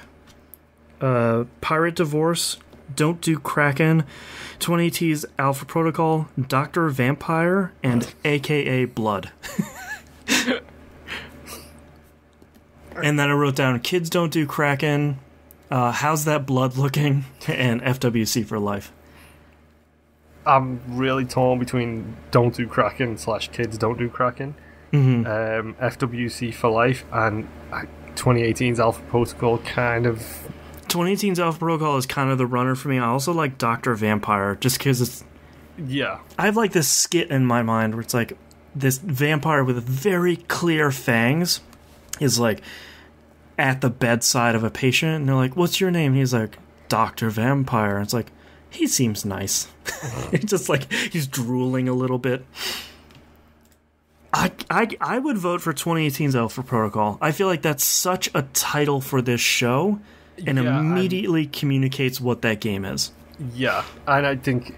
Pirate Divorce. Don't Do Kraken. 2018's Alpha Protocol. Dr. Vampyr. And AKA Blood. And then I wrote down Kids Don't Do Kraken, How's That Blood Looking, and FWC for Life. I'm really torn between Don't Do Kraken / Kids Don't Do Kraken, FWC for Life, and 2018's Alpha Protocol kind of... 2018's Alpha Protocol is kind of the runner for me. I also like Dr. Vampyr, just because it's... Yeah. I have like this skit in my mind where it's like this vampire with very clear fangs is like at the bedside of a patient, and they're like, "What's your name?" And he's like, "Dr. Vampyr." It's like, he seems nice. It's just like he's drooling a little bit. I would vote for 2018's Alpha Protocol. I feel like that's such a title for this show, and immediately communicates what that game is. Yeah, and I think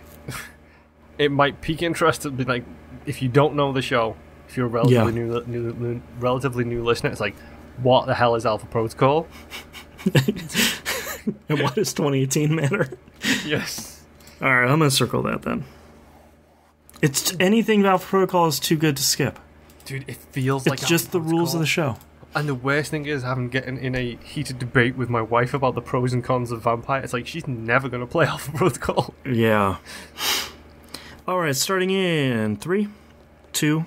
it might pique interest to be like, if you don't know the show, if you're a relatively new listener, it's like, what the hell is Alpha Protocol? And what does 2018 matter? Yes. Alright, I'm going to circle that then. It's anything Alpha Protocol is too good to skip. Dude, it feels It's like just the rules of the show. And the worst thing is having getting in a heated debate with my wife about the pros and cons of Vampyr. It's like she's never going to play Alpha Protocol. Yeah. Alright, starting in 3, 2,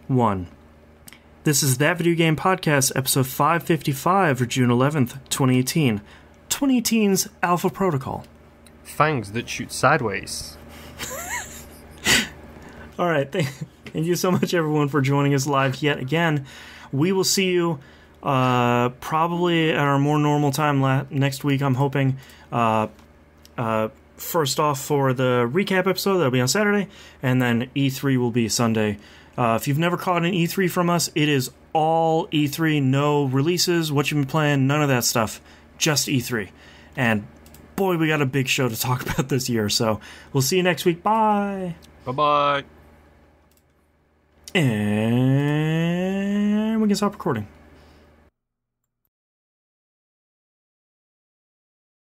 1. This is That Video Game Podcast, episode 555 for June 11th, 2018. 2018's Alpha Protocol. Fangs that shoot sideways. Alright, thank you so much, everyone, for joining us live yet again. We will see you probably at our more normal time next week, I'm hoping. First off, for the recap episode, that'll be on Saturday, and then E3 will be Sunday. If you've never caught an E3 from us, it is all E3, no releases, what you've been playing, none of that stuff, just E3. And boy, we got a big show to talk about this year, so we'll see you next week. Bye! Bye-bye! And we can stop recording.